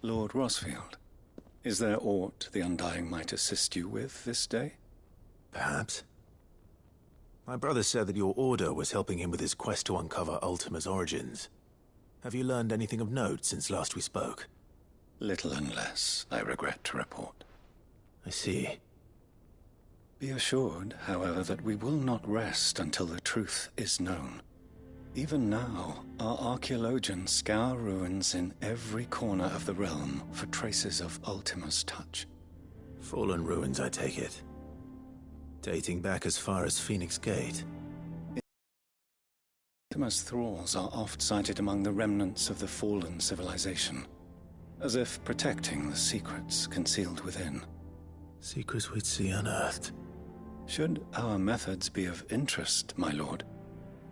Lord Rosfield, is there aught the Undying might assist you with this day? Perhaps. My brother said that your order was helping him with his quest to uncover Ultima's origins. Have you learned anything of note since last we spoke? Little and less, I regret to report. I see. Be assured, however, that we will not rest until the truth is known. Even now, our archaeologians scour ruins in every corner of the realm for traces of Ultima's touch. Fallen ruins, I take it. Dating back as far as Phoenix Gate. Ultima's thralls are oft sighted among the remnants of the fallen civilization, as if protecting the secrets concealed within. Secrets we'd see unearthed. Should our methods be of interest, my lord,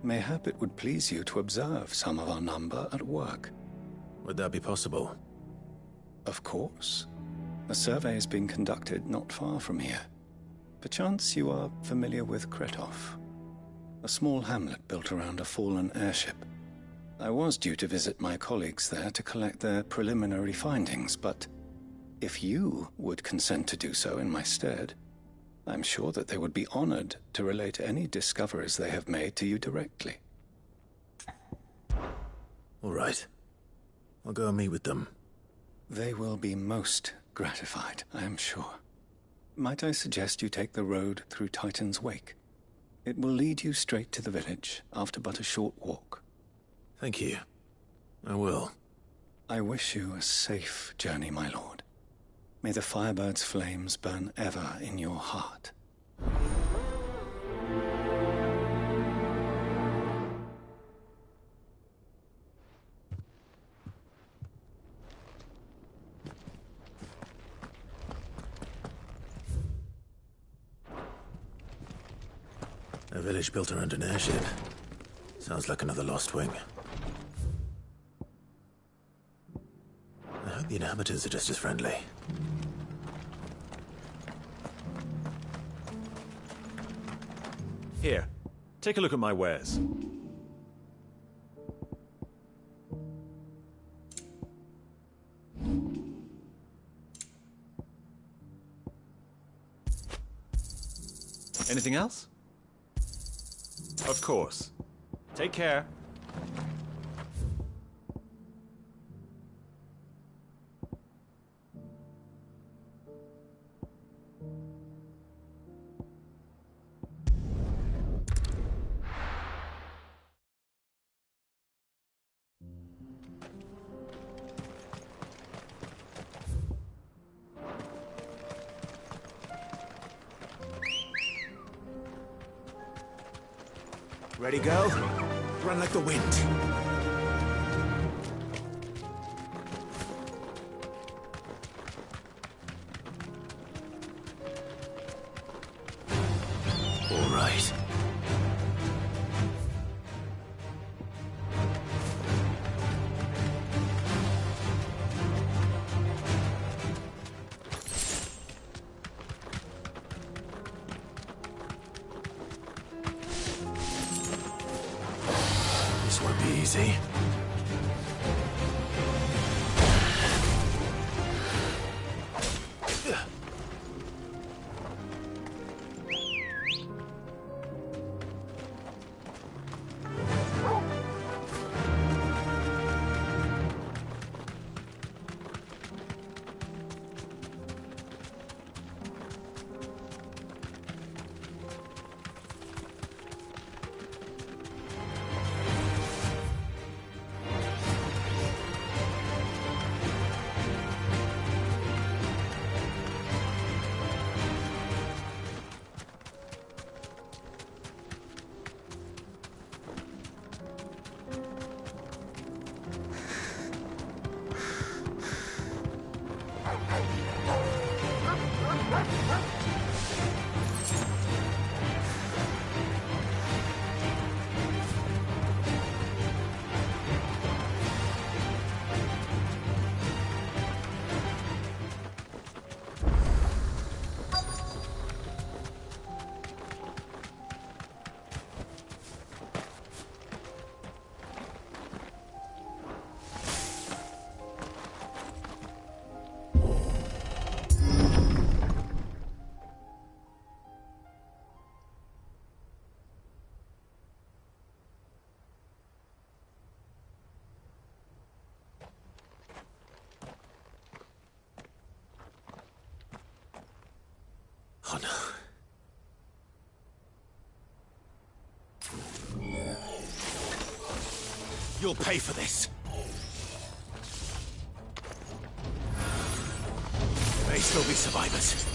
mayhap it would please you to observe some of our number at work. Would that be possible? Of course. A survey is being conducted not far from here. Perchance you are familiar with Kretov, a small hamlet built around a fallen airship. I was due to visit my colleagues there to collect their preliminary findings, but if you would consent to do so in my stead, I'm sure that they would be honored to relate any discoveries they have made to you directly. All right. I'll go and meet with them. They will be most gratified, I am sure. Might I suggest you take the road through Titan's Wake? It will lead you straight to the village after but a short walk. Thank you. I will. I wish you a safe journey, my lord. May the Firebird's flames burn ever in your heart. A village built around an airship. Sounds like another Lost Wing. I hope the inhabitants are just as friendly. Here, take a look at my wares. Anything else? Of course. Take care. Ready, girl? Run like the wind. All right. This won't be easy. on. You'll pay for this. There may still be survivors.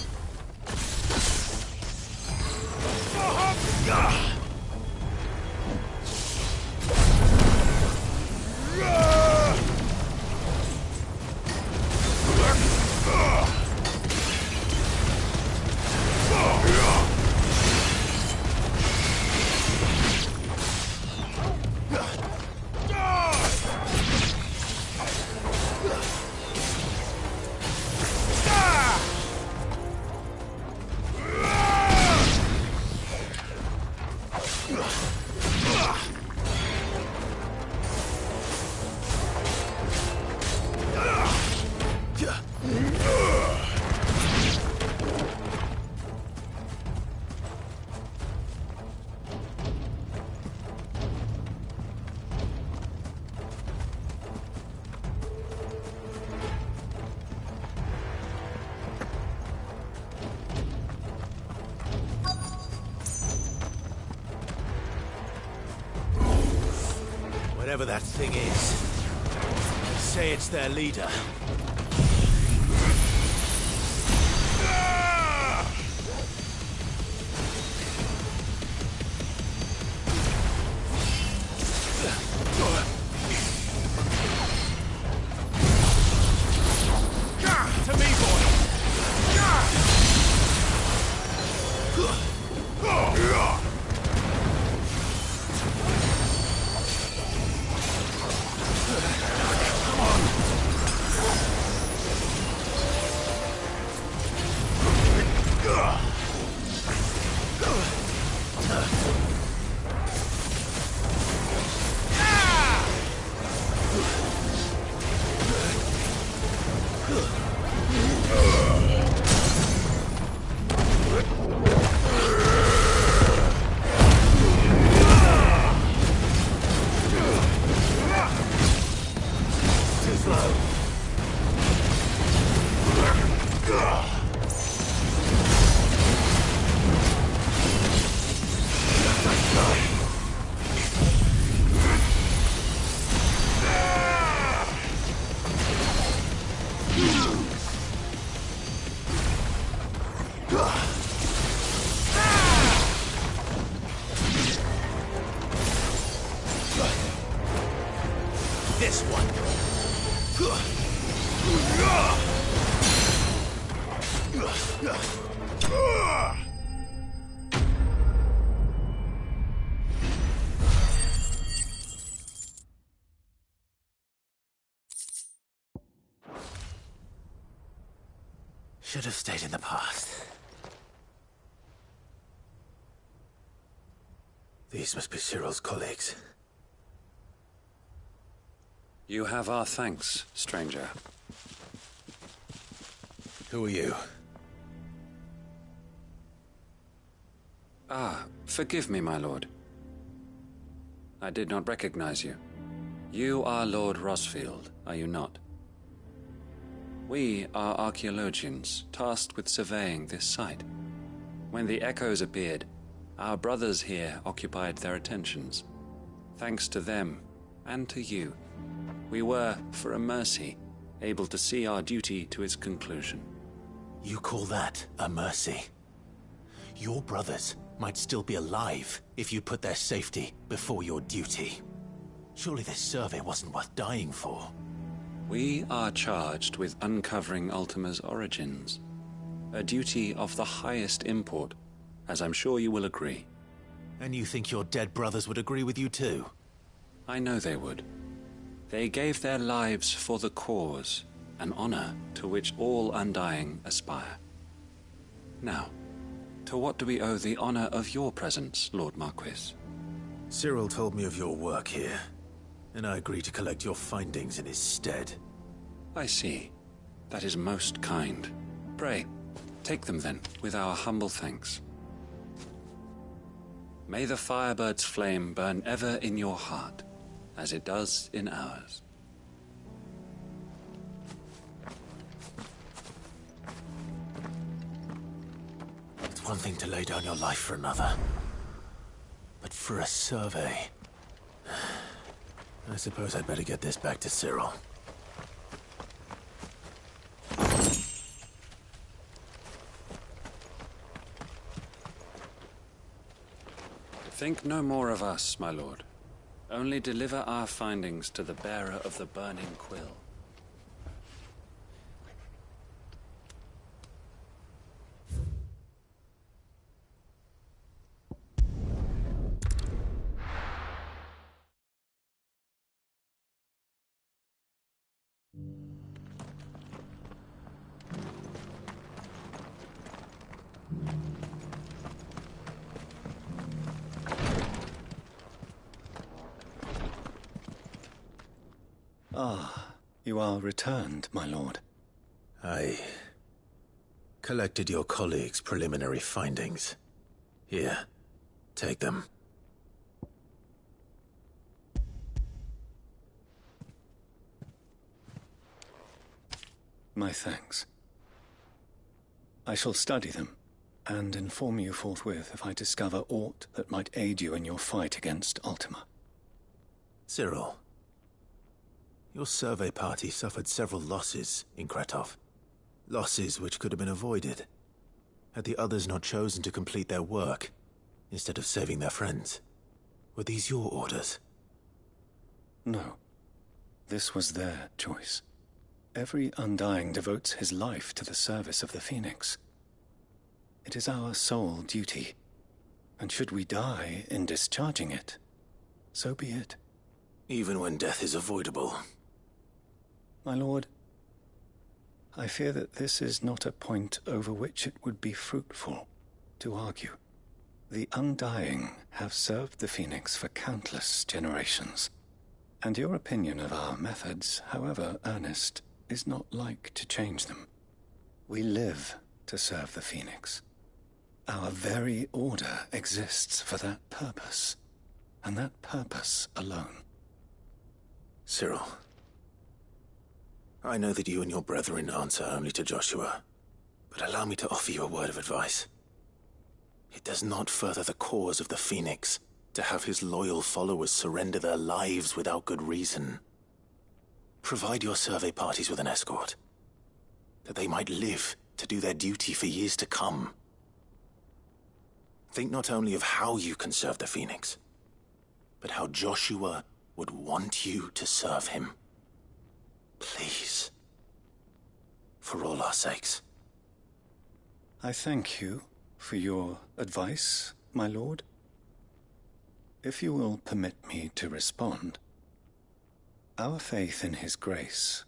Whatever that thing is, say it's their leader. To me, boy! This one. Should have stayed in the past. These must be Cyril's colleagues. You have our thanks, stranger. Who are you? Ah, forgive me, my lord. I did not recognize you. You are Lord Rosfield, are you not? We are archaeologians, tasked with surveying this site. When the echoes appeared, our brothers here occupied their attentions. Thanks to them, and to you, we were, for a mercy, able to see our duty to its conclusion. You call that a mercy? Your brothers might still be alive if you put their safety before your duty. Surely this survey wasn't worth dying for. We are charged with uncovering Ultima's origins. A duty of the highest import, as I'm sure you will agree. And you think your dead brothers would agree with you too? I know they would. They gave their lives for the cause, an honor to which all Undying aspire. Now, to what do we owe the honor of your presence, Lord Marquis? Cyril told me of your work here, and I agreed to collect your findings in his stead. I see. That is most kind. Pray, take them then, with our humble thanks. May the Firebird's flame burn ever in your heart, as it does in ours. one thing to lay down your life for another. But for a survey... I suppose I'd better get this back to Cyril. Think no more of us, my lord. Only deliver our findings to the bearer of the burning quill. Ah, you are returned, my lord. I collected your colleagues' preliminary findings. Here, take them. My thanks. I shall study them, and inform you forthwith if I discover aught that might aid you in your fight against Ultima. Cyril, your survey party suffered several losses in Kretov. Losses which could have been avoided, had the others not chosen to complete their work, instead of saving their friends. Were these your orders? No. This was their choice. Every Undying devotes his life to the service of the Phoenix. It is our sole duty, and should we die in discharging it, so be it. Even when death is avoidable. My lord, I fear that this is not a point over which it would be fruitful to argue. The Undying have served the Phoenix for countless generations, and your opinion of our methods, however earnest, is not like to change them. We live to serve the Phoenix. Our very order exists for that purpose, and that purpose alone. Cyril, I know that you and your brethren answer only to Joshua, but allow me to offer you a word of advice. It does not further the cause of the Phoenix to have his loyal followers surrender their lives without good reason. Provide your survey parties with an escort, that they might live to do their duty for years to come. Think not only of how you can serve the Phoenix, but how Joshua would want you to serve him. Please. For all our sakes. I thank you for your advice, my lord. If you will permit me to respond, our faith in his grace,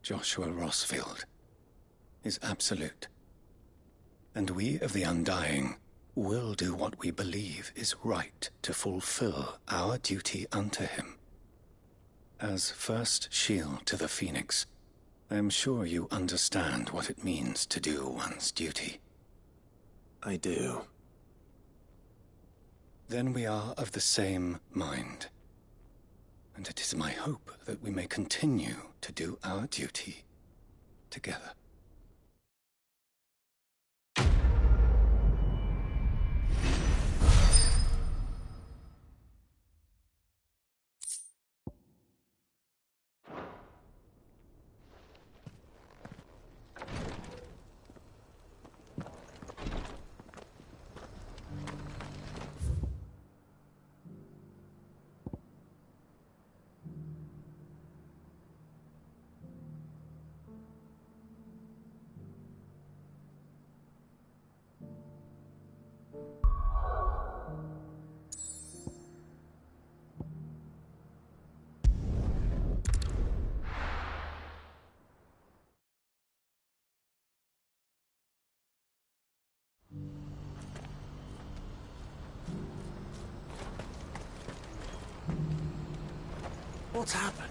Joshua Rosfield, is absolute. And we of the Undying will do what we believe is right to fulfill our duty unto him. As first shield to the Phoenix, I am sure you understand what it means to do one's duty. I do. Then we are of the same mind. And it is my hope that we may continue to do our duty together. What's happened?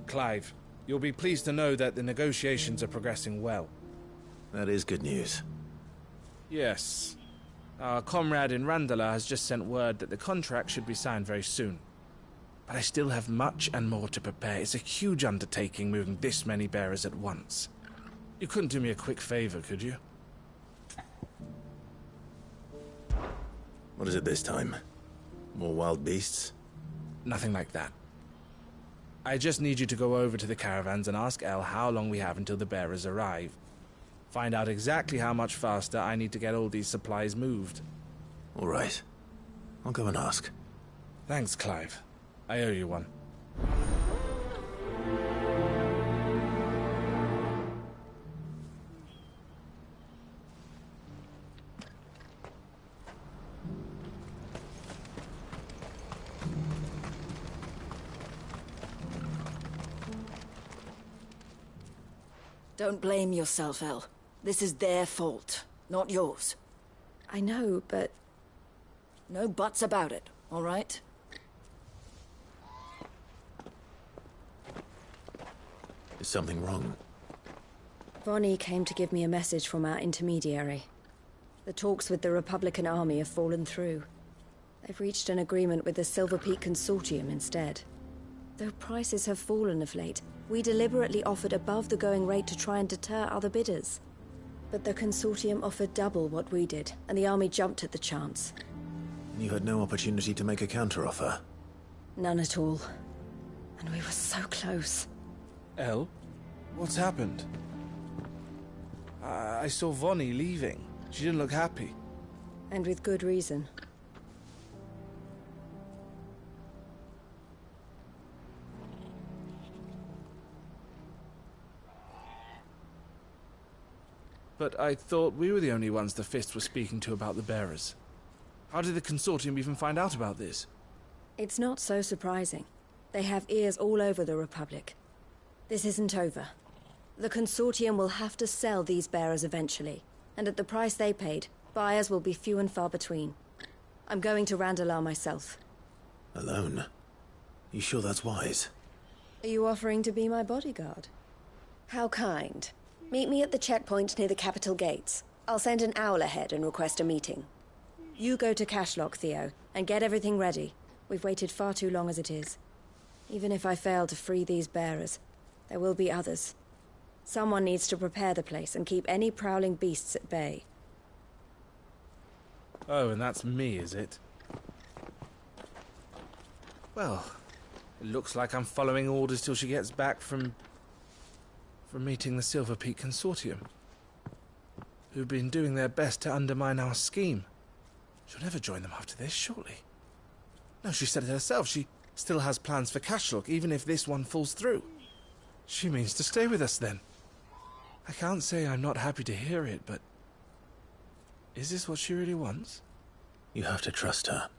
Clive. You'll be pleased to know that the negotiations are progressing well. That is good news. Yes. Our comrade in Randala has just sent word that the contract should be signed very soon. but I still have much and more to prepare. It's a huge undertaking moving this many bearers at once. You couldn't do me a quick favor, could you? What is it this time? More wild beasts? Nothing like that. I just need you to go over to the caravans and ask El how long we have until the bearers arrive. Find out exactly how much faster I need to get all these supplies moved. All right. I'll go and ask. Thanks, Clive. I owe you one. Don't blame yourself, El. This is their fault, not yours. I know, but... No buts about it, all right? Is something wrong? Vonnie came to give me a message from our intermediary. The talks with the Republican Army have fallen through. They've reached an agreement with the Silver Peak Consortium instead. Though prices have fallen of late, we deliberately offered above the going rate to try and deter other bidders. But the Consortium offered double what we did, and the Army jumped at the chance. You had no opportunity to make a counteroffer? None at all. And we were so close. El? What's happened? I saw Vonnie leaving. She didn't look happy. And with good reason. But I thought we were the only ones the Fist were speaking to about the bearers. How did the Consortium even find out about this? It's not so surprising. They have ears all over the Republic. This isn't over. The Consortium will have to sell these bearers eventually, and at the price they paid, buyers will be few and far between. I'm going to Randalar myself. Alone? You sure that's wise? Are you offering to be my bodyguard? How kind. Meet me at the checkpoint near the capital gates. I'll send an owl ahead and request a meeting. You go to Cashlock, Theo, and get everything ready. We've waited far too long as it is. Even if I fail to free these bearers, there will be others. Someone needs to prepare the place and keep any prowling beasts at bay. Oh, and that's me, is it? Well, it looks like I'm following orders till she gets back from meeting the Silver Peak Consortium, who've been doing their best to undermine our scheme. She'll never join them after this, surely. No, she said it herself. She still has plans for Cashlock, even if this one falls through. She means to stay with us, then. I can't say I'm not happy to hear it, but... is this what she really wants? You have to trust her.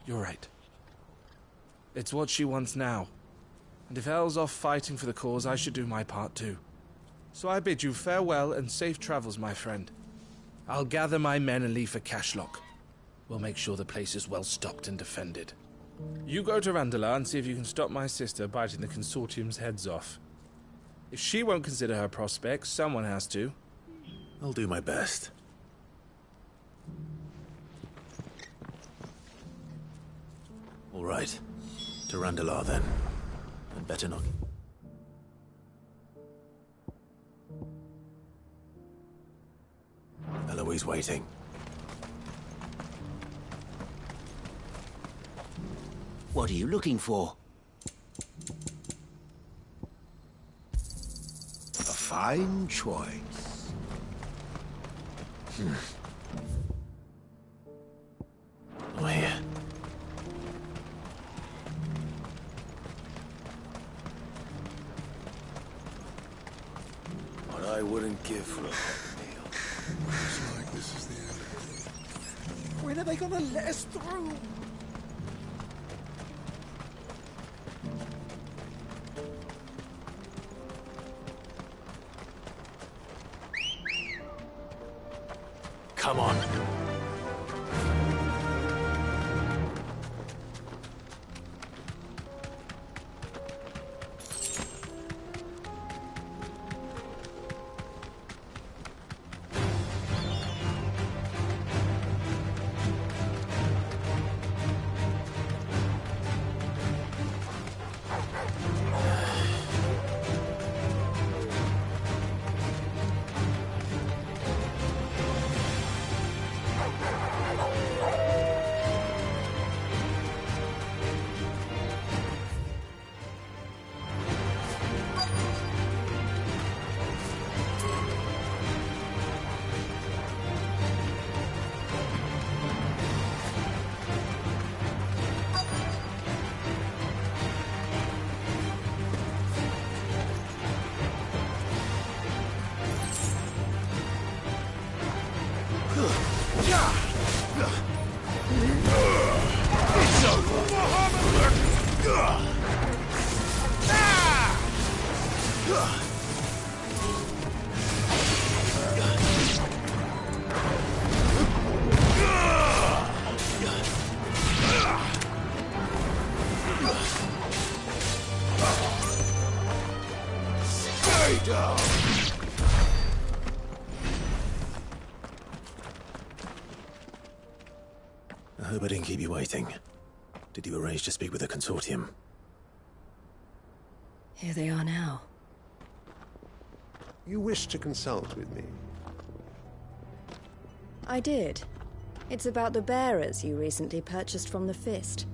You're right. It's what she wants now. And if El's off fighting for the cause, I should do my part too. So I bid you farewell and safe travels, my friend. I'll gather my men and leave for Cashlock. We'll make sure the place is well stocked and defended. You go to Randalar and see if you can stop my sister biting the Consortium's heads off. If she won't consider her prospects, someone has to. I'll do my best. All right. To Randalar, then. I'd better not... Eloise waiting. What are you looking for? A fine choice. Oh, here. What I wouldn't give for a hot meal. Looks like this is the end. When are they gonna let us through? Come on. It's over, Muhammad! Stay down! I hope I didn't keep you waiting. Did you arrange to speak with the Consortium? Here they are now. You wish to consult with me? I did. It's about the bearers you recently purchased from the Fist.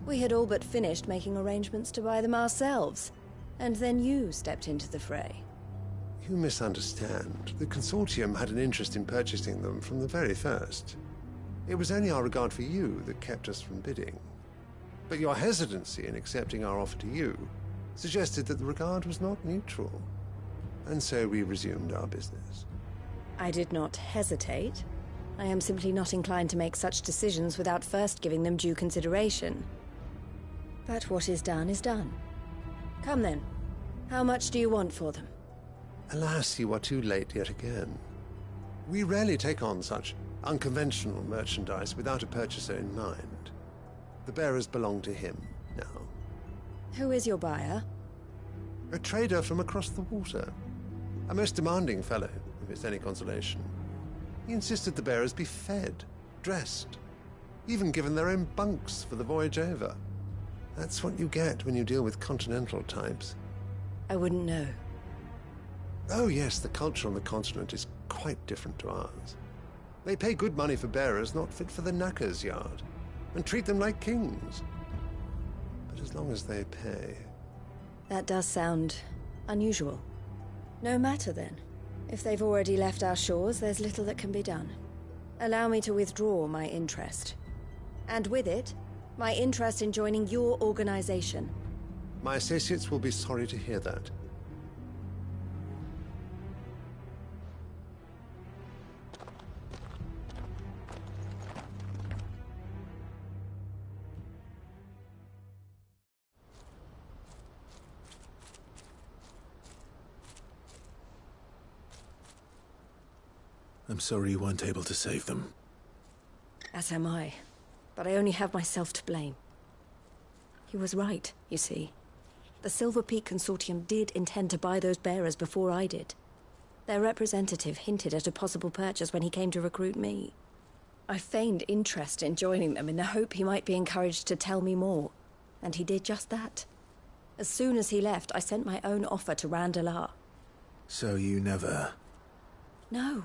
We had all but finished making arrangements to buy them ourselves, and then you stepped into the fray. You misunderstand. The Consortium had an interest in purchasing them from the very first. It was only our regard for you that kept us from bidding. But your hesitancy in accepting our offer to you suggested that the regard was not mutual. And so we resumed our business. I did not hesitate. I am simply not inclined to make such decisions without first giving them due consideration. But what is done is done. Come then. How much do you want for them? Alas, you are too late yet again. We rarely take on such unconventional merchandise without a purchaser in mind. The bearers belong to him now. Who is your buyer? A trader from across the water. A most demanding fellow, if it's any consolation. He insisted the bearers be fed, dressed, even given their own bunks for the voyage over. That's what you get when you deal with continental types. I wouldn't know. Oh yes, the culture on the continent is quite different to ours. They pay good money for bearers not fit for the knacker's yard, and treat them like kings. But as long as they pay... That does sound unusual. No matter then. If they've already left our shores, there's little that can be done. Allow me to withdraw my interest. And with it, my interest in joining your organization. My associates will be sorry to hear that. I'm sorry you weren't able to save them. As am I. But I only have myself to blame. He was right, you see. The Silver Peak Consortium did intend to buy those bearers before I did. Their representative hinted at a possible purchase when he came to recruit me. I feigned interest in joining them in the hope he might be encouraged to tell me more. And he did just that. As soon as he left, I sent my own offer to Randalar. So you never... No.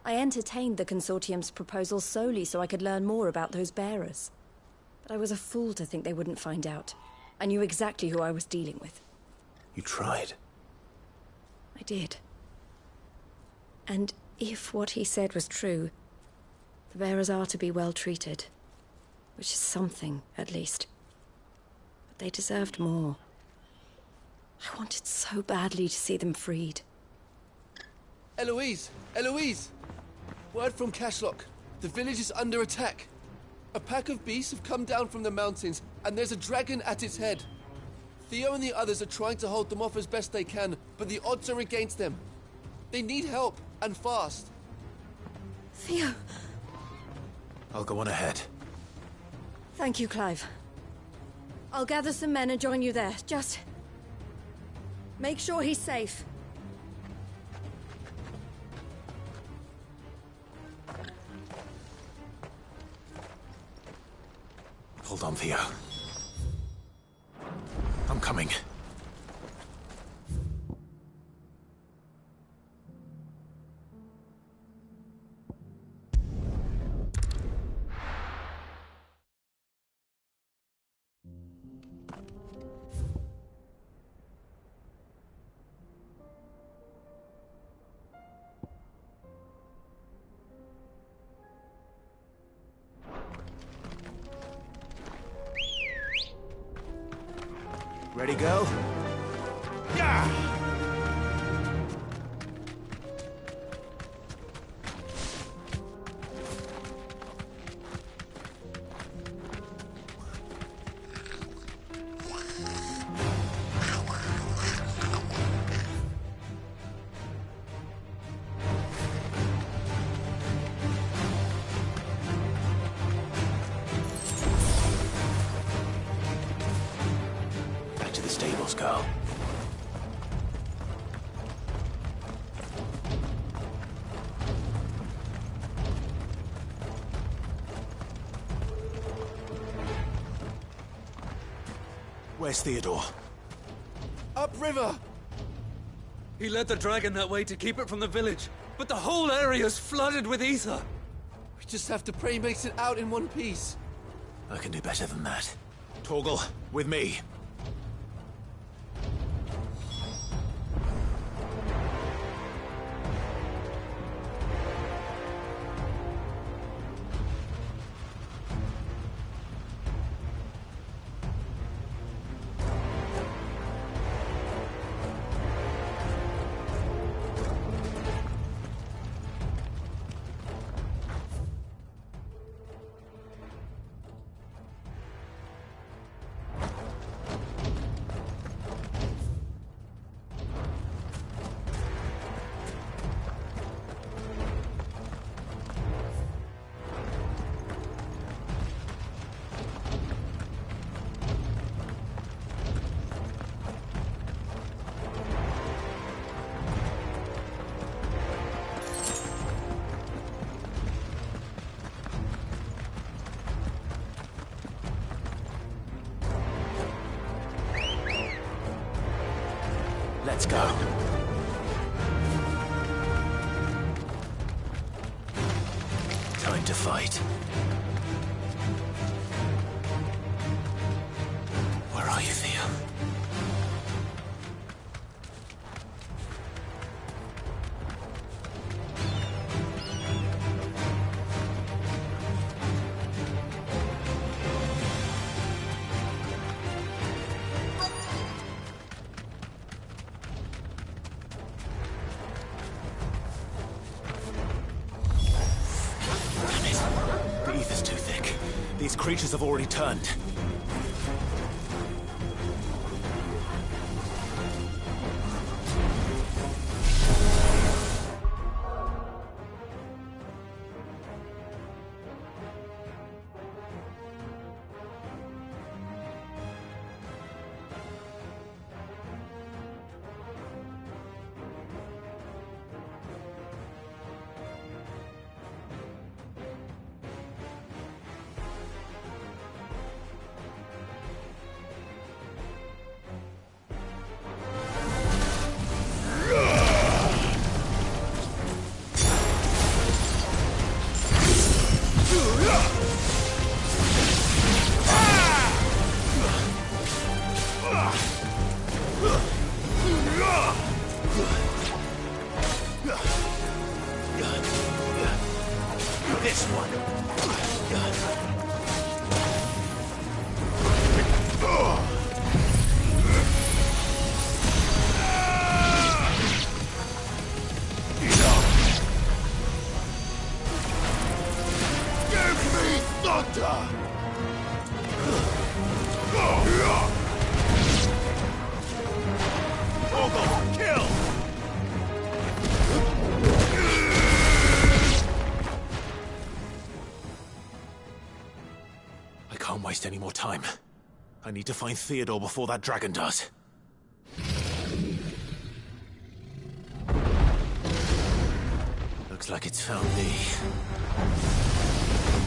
I entertained the Consortium's proposal solely so I could learn more about those bearers. But I was a fool to think they wouldn't find out. I knew exactly who I was dealing with. You tried. I did. And if what he said was true, the bearers are to be well treated. Which is something, at least. But they deserved more. I wanted so badly to see them freed. Eloise! Eloise! Word from Cashlock. The village is under attack. A pack of beasts have come down from the mountains, and there's a dragon at its head. Theo and the others are trying to hold them off as best they can, but the odds are against them. They need help, and fast. Theo! I'll go on ahead. Thank you, Clive. I'll gather some men and join you there. Just... make sure he's safe. Hold on, Theo. I'm coming. Ready, go? Yeah! Where's Theodore? Upriver! He led the dragon that way to keep it from the village, but the whole area's flooded with ether. We just have to pray he makes it out in one piece. I can do better than that. Torgal, with me. Let's go. Time to fight. Where are you, Theo? These creatures have already turned. This one. Give me thunder! Torgal, kill! I can't waste any more time. I need to find Theodore before that dragon does. Looks like it's found me.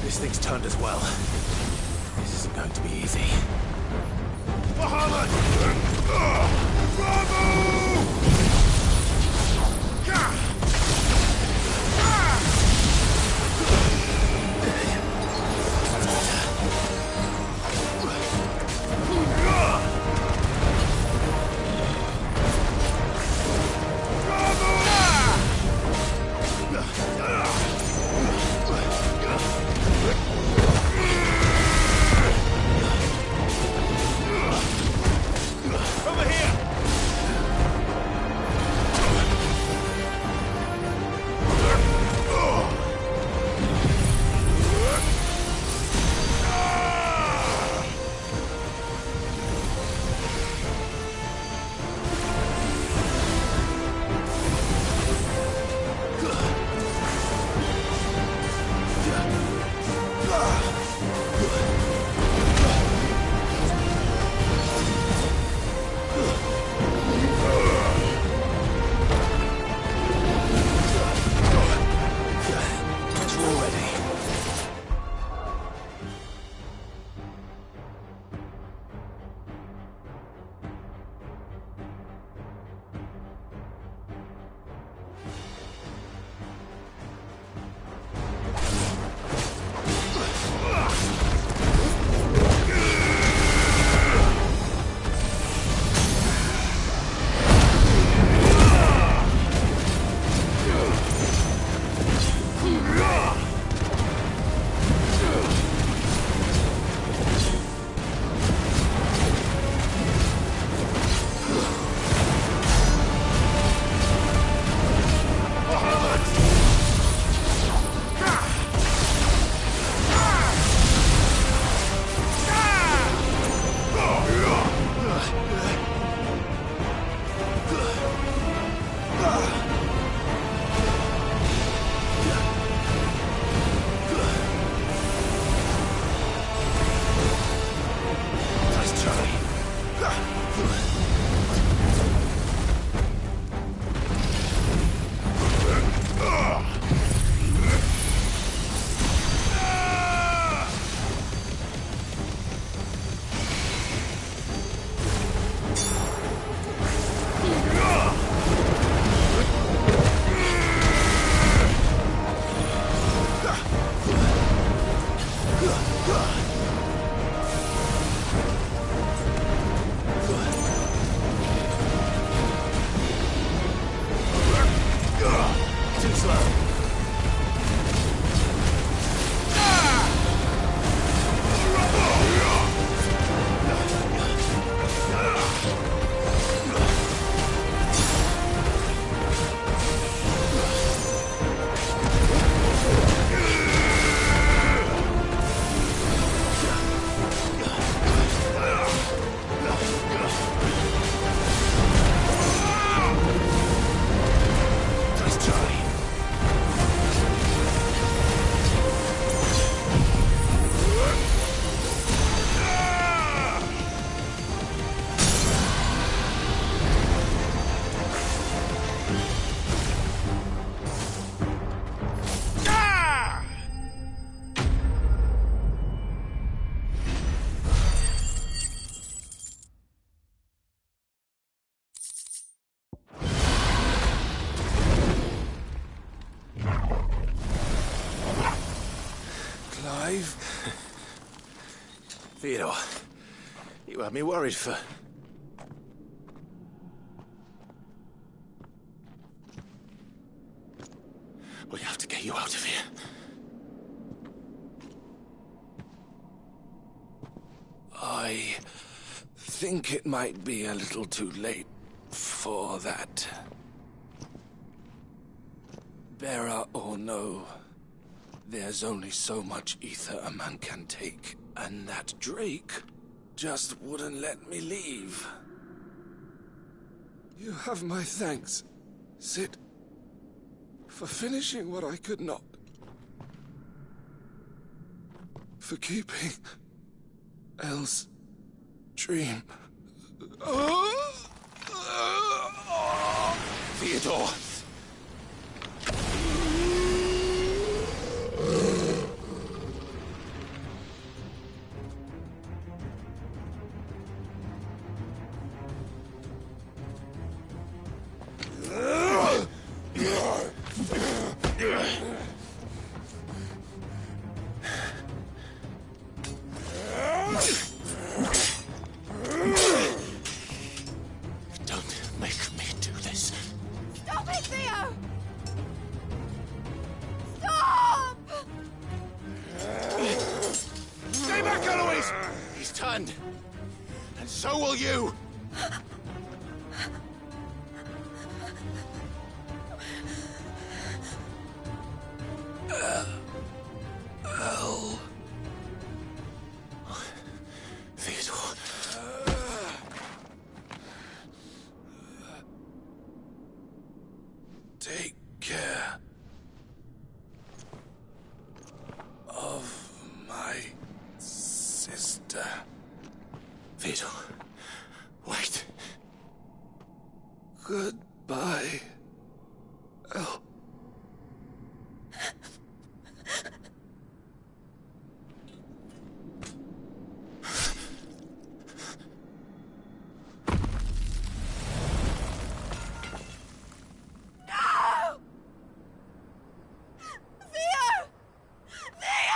This thing's turned as well. This isn't going to be easy. Bahamut! Bravo! Over here! Clive? Theodore, you had me worried for... We have to get you out of here. I think it might be a little too late for that. Bearer or no, there's only so much ether a man can take, and that Drake just wouldn't let me leave. You have my thanks, Cid, for finishing what I could not. For keeping Elle's dream. Theodore! Don't make me do this. Stop it, Theo! Stop! Stay back, Eloise! He's turned. And so will you! Elle. Theodore. Take care of my sister. Theodore, wait. Goodbye, Elle. No! Theo! Theo!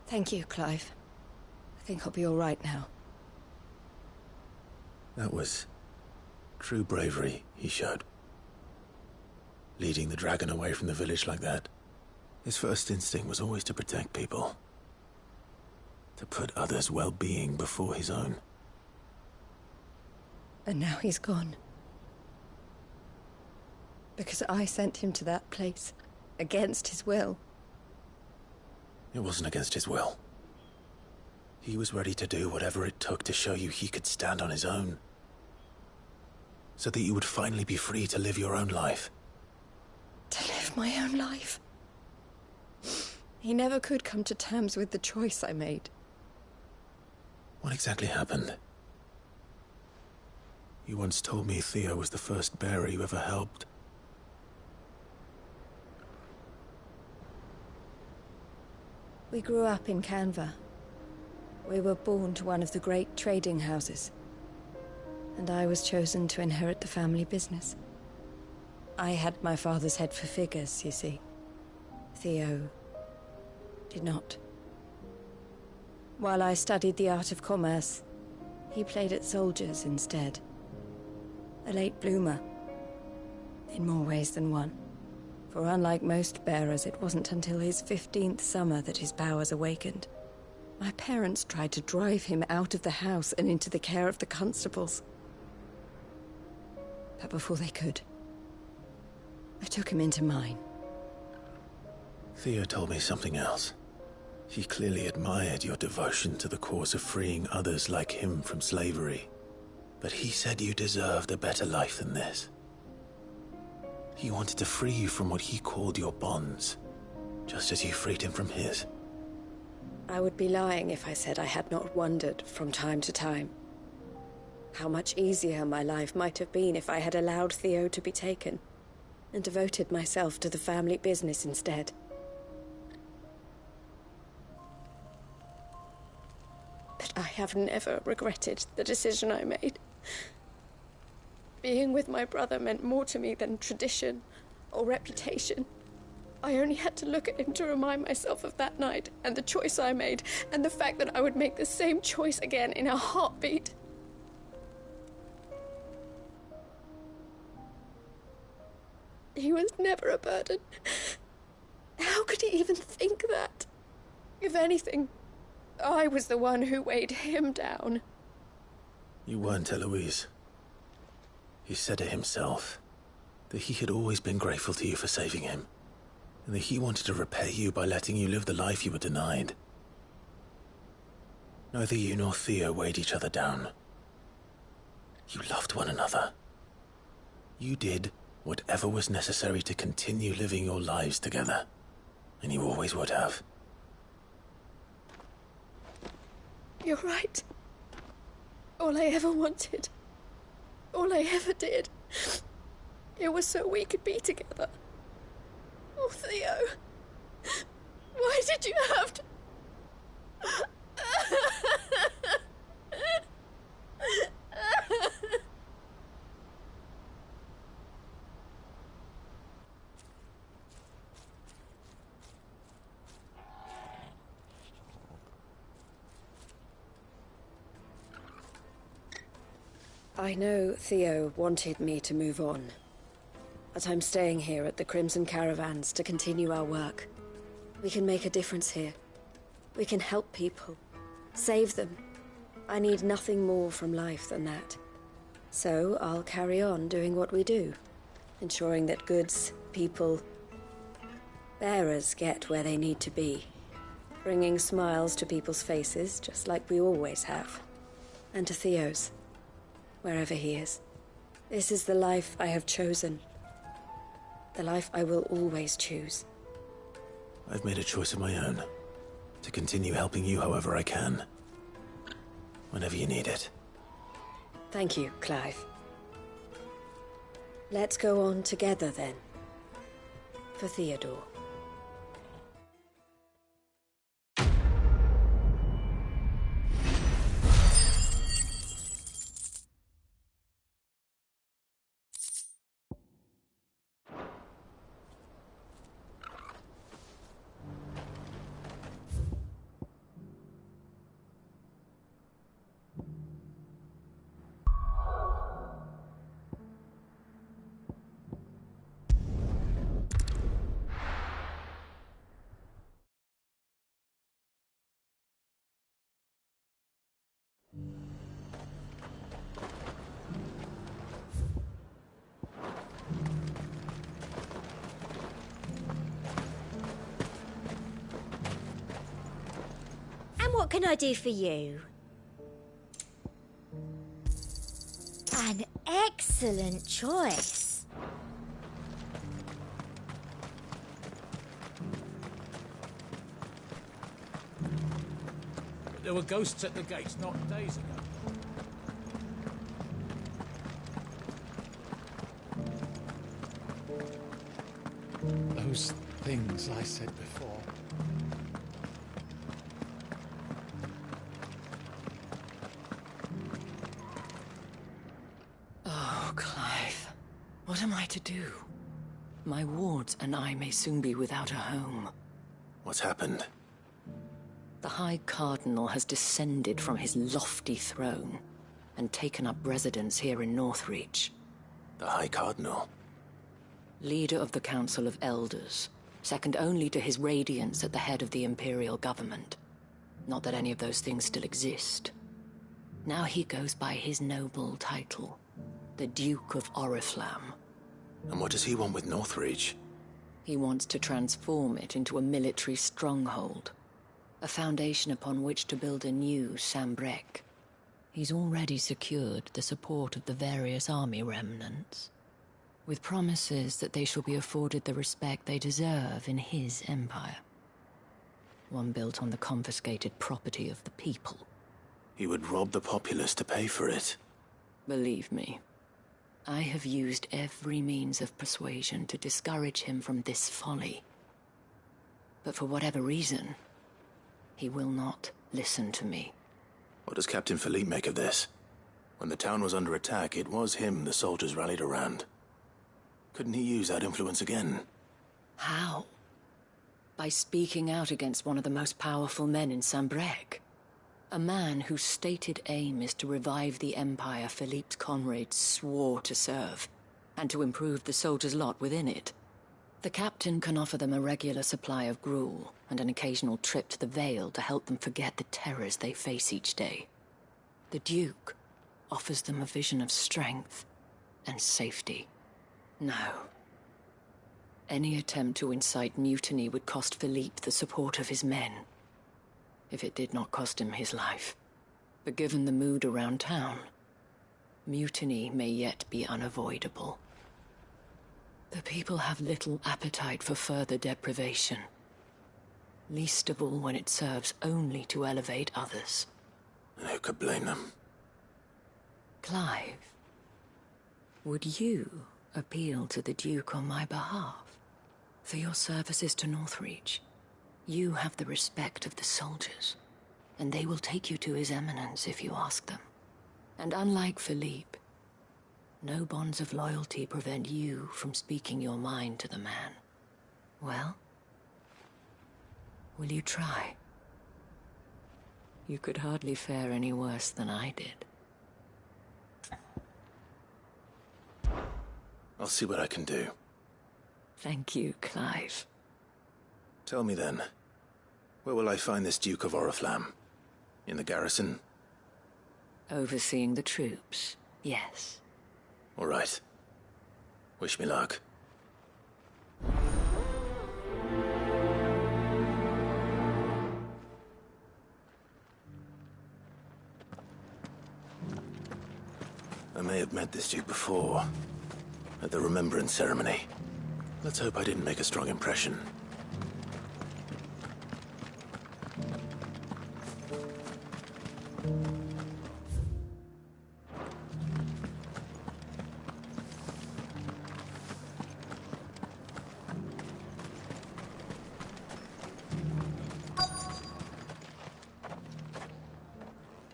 Thank you, Clive. I think I'll be all right now. That was true bravery he showed. Leading the dragon away from the village like that. His first instinct was always to protect people. To put others' well-being before his own. And now he's gone. Because I sent him to that place, against his will. It wasn't against his will. He was ready to do whatever it took to show you he could stand on his own. So that you would finally be free to live your own life. To live my own life. He never could come to terms with the choice I made. What exactly happened? You once told me Theo was the first bearer you ever helped. We grew up in Canva. We were born to one of the great trading houses. And I was chosen to inherit the family business. I had my father's head for figures, you see. Theo did not. While I studied the art of commerce, he played at soldiers instead. A late bloomer. In more ways than one. For unlike most bearers, it wasn't until his 15th summer that his powers awakened. My parents tried to drive him out of the house and into the care of the constables. But before they could, I took him into mine. Theo told me something else. He clearly admired your devotion to the cause of freeing others like him from slavery. But he said you deserved a better life than this. He wanted to free you from what he called your bonds, just as you freed him from his. I would be lying if I said I had not wondered from time to time how much easier my life might have been if I had allowed Theo to be taken and devoted myself to the family business instead. But I have never regretted the decision I made. Being with my brother meant more to me than tradition or reputation. I only had to look at him to remind myself of that night and the choice I made, and the fact that I would make the same choice again in a heartbeat. He was never a burden. How could he even think that? If anything, I was the one who weighed him down. You weren't, Eloise. He said it himself, that he had always been grateful to you for saving him, and that he wanted to repay you by letting you live the life you were denied. Neither you nor Theo weighed each other down. You loved one another. You did whatever was necessary to continue living your lives together, and you always would have. You're right. All I ever wanted, all I ever did, it was so we could be together. Oh, Theo, why did you have to... I know Theo wanted me to move on, but I'm staying here at the Crimson Caravans to continue our work. We can make a difference here. We can help people, save them. I need nothing more from life than that. So I'll carry on doing what we do, ensuring that goods, people, bearers get where they need to be, bringing smiles to people's faces just like we always have, and to Theo's. Wherever he is. This is the life I have chosen. The life I will always choose. I've made a choice of my own. To continue helping you however I can. Whenever you need it. Thank you, Clive. Let's go on together then. For Theodore. What can I do for you? An excellent choice. There were ghosts at the gates not days ago. Those things I said before. What am I to do? My wards and I may soon be without a home. What's happened? The High Cardinal has descended from his lofty throne and taken up residence here in Northreach. The High Cardinal? Leader of the Council of Elders, second only to his Radiance at the head of the Imperial government. Not that any of those things still exist. Now he goes by his noble title, the Duke of Oriflamme. And what does he want with Northreach? He wants to transform it into a military stronghold. A foundation upon which to build a new Sambrek. He's already secured the support of the various army remnants, with promises that they shall be afforded the respect they deserve in his empire. One built on the confiscated property of the people. He would rob the populace to pay for it. Believe me, I have used every means of persuasion to discourage him from this folly. But for whatever reason, he will not listen to me. What does Captain Philippe make of this? When the town was under attack, it was him the soldiers rallied around. Couldn't he use that influence again? How? By speaking out against one of the most powerful men in Sambrek. A man whose stated aim is to revive the empire Philippe's comrades swore to serve, and to improve the soldiers' lot within it. The captain can offer them a regular supply of gruel, and an occasional trip to the Vale to help them forget the terrors they face each day. The Duke offers them a vision of strength and safety. No. Any attempt to incite mutiny would cost Philippe the support of his men, if it did not cost him his life. But given the mood around town, mutiny may yet be unavoidable. The people have little appetite for further deprivation, least of all when it serves only to elevate others. And who could blame them? Clive, would you appeal to the Duke on my behalf? For your services to Northreach, you have the respect of the soldiers, and they will take you to His Eminence if you ask them. And unlike Philippe, no bonds of loyalty prevent you from speaking your mind to the man. Well, will you try? You could hardly fare any worse than I did. I'll see what I can do. Thank you, Clive. Tell me then, where will I find this Duke of Oriflamme? In the garrison? Overseeing the troops, yes. All right. Wish me luck. I may have met this Duke before, at the Remembrance Ceremony. Let's hope I didn't make a strong impression.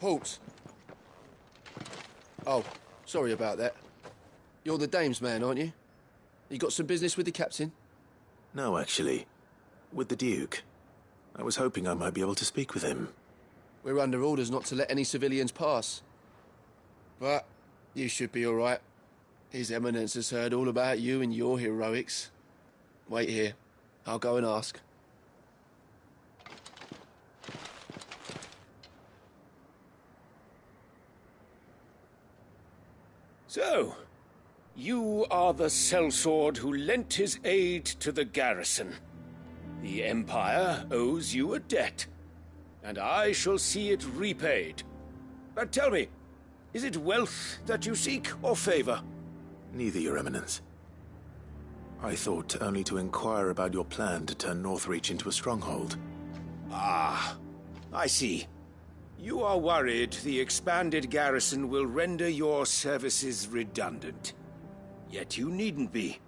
Halt! Oh, sorry about that. You're the dame's man, aren't you? You got some business with the captain? No, actually. With the Duke. I was hoping I might be able to speak with him. We're under orders not to let any civilians pass. But you should be all right. His Eminence has heard all about you and your heroics. Wait here. I'll go and ask. So, you are the sellsword who lent his aid to the garrison. The Empire owes you a debt, and I shall see it repaid. But tell me, is it wealth that you seek, or favor? Neither, Your Eminence. I thought only to inquire about your plan to turn Northreach into a stronghold. Ah, I see. You are worried the expanded garrison will render your services redundant. Yet you needn't be.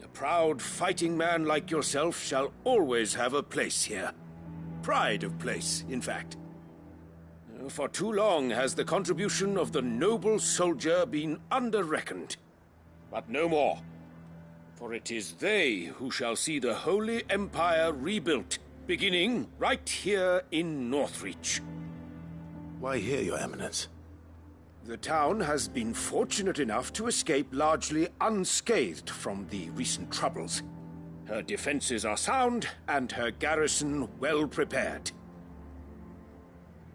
A proud fighting man like yourself shall always have a place here. Pride of place, in fact. For too long has the contribution of the noble soldier been under-reckoned. But no more. For it is they who shall see the Holy Empire rebuilt, beginning right here in Northreach. Why here, Your Eminence? The town has been fortunate enough to escape largely unscathed from the recent troubles. Her defenses are sound, and her garrison well prepared.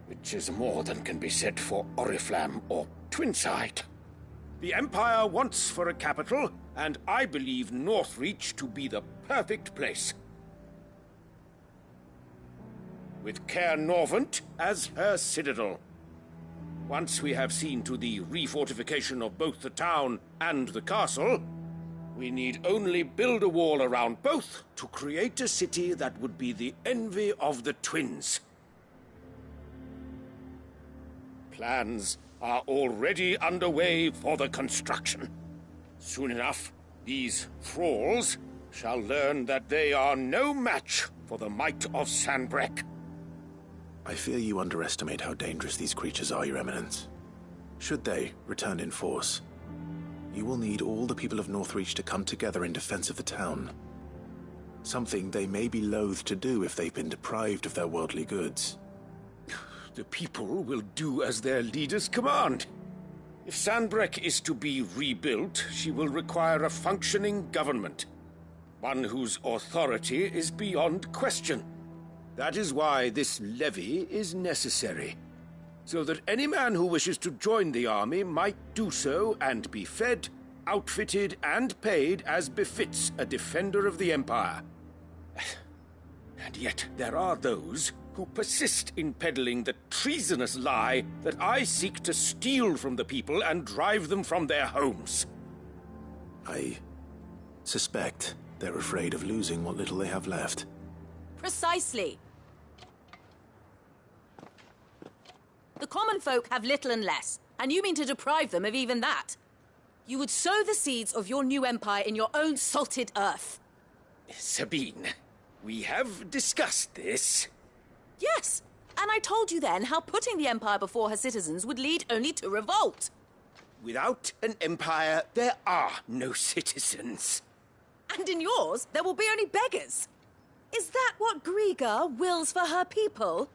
Which is more than can be said for Oriflamme or Twinside. The Empire wants for a capital, and I believe Northreach to be the perfect place. with Caer Norvent as her citadel. Once we have seen to the refortification of both the town and the castle, we need only build a wall around both to create a city that would be the envy of the twins. Plans are already underway for the construction. Soon enough, these thralls shall learn that they are no match for the might of Sanbreque. I fear you underestimate how dangerous these creatures are, Your Eminence. Should they return in force, you will need all the people of Northreach to come together in defense of the town. Something they may be loath to do if they've been deprived of their worldly goods. The people will do as their leaders command. If Sanbreque is to be rebuilt, she will require a functioning government. One whose authority is beyond question. That is why this levy is necessary. So that any man who wishes to join the army might do so and be fed, outfitted, and paid as befits a defender of the Empire. And yet there are those who persist in peddling the treasonous lie that I seek to steal from the people and drive them from their homes. I suspect they're afraid of losing what little they have left. Precisely. The common folk have little and less, and you mean to deprive them of even that. You would sow the seeds of your new empire in your own salted earth. Sabine, we have discussed this. Yes, and I told you then how putting the empire before her citizens would lead only to revolt. Without an empire, there are no citizens. And in yours, there will be only beggars. Is that what Griga wills for her people?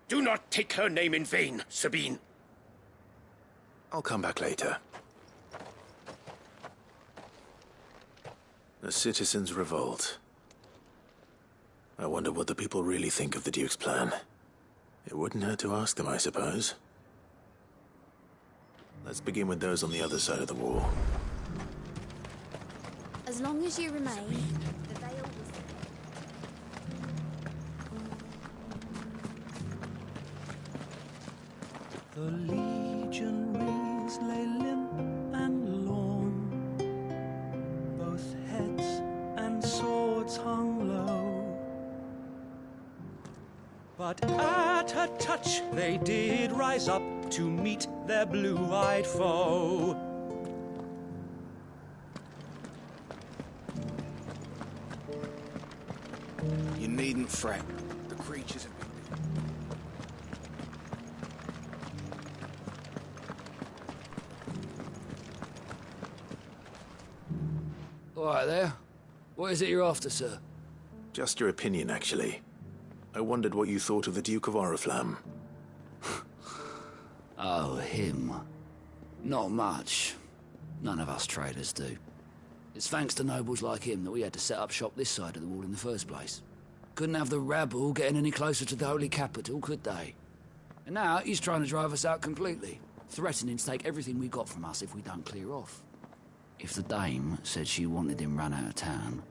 Do not take her name in vain, Sabine. I'll come back later. The citizens revolt. I wonder what the people really think of the Duke's plan. It wouldn't hurt to ask them, I suppose. Let's begin with those on the other side of the wall. As long as you remain, the veil The legionaries lay limp and lorn, both heads and swords hung low. But at her touch they did rise up to meet their blue-eyed foe. You needn't fret. The creatures have been... All right there. What is it you're after, sir? Just your opinion, actually. I wondered what you thought of the Duke of Oriflamme. Oh, him. Not much. None of us traders do. It's thanks to nobles like him that we had to set up shop this side of the wall in the first place. Couldn't have the rabble getting any closer to the holy capital, could they? And now he's trying to drive us out completely, threatening to take everything we got from us if we don't clear off. If the dame said she wanted him run out of town,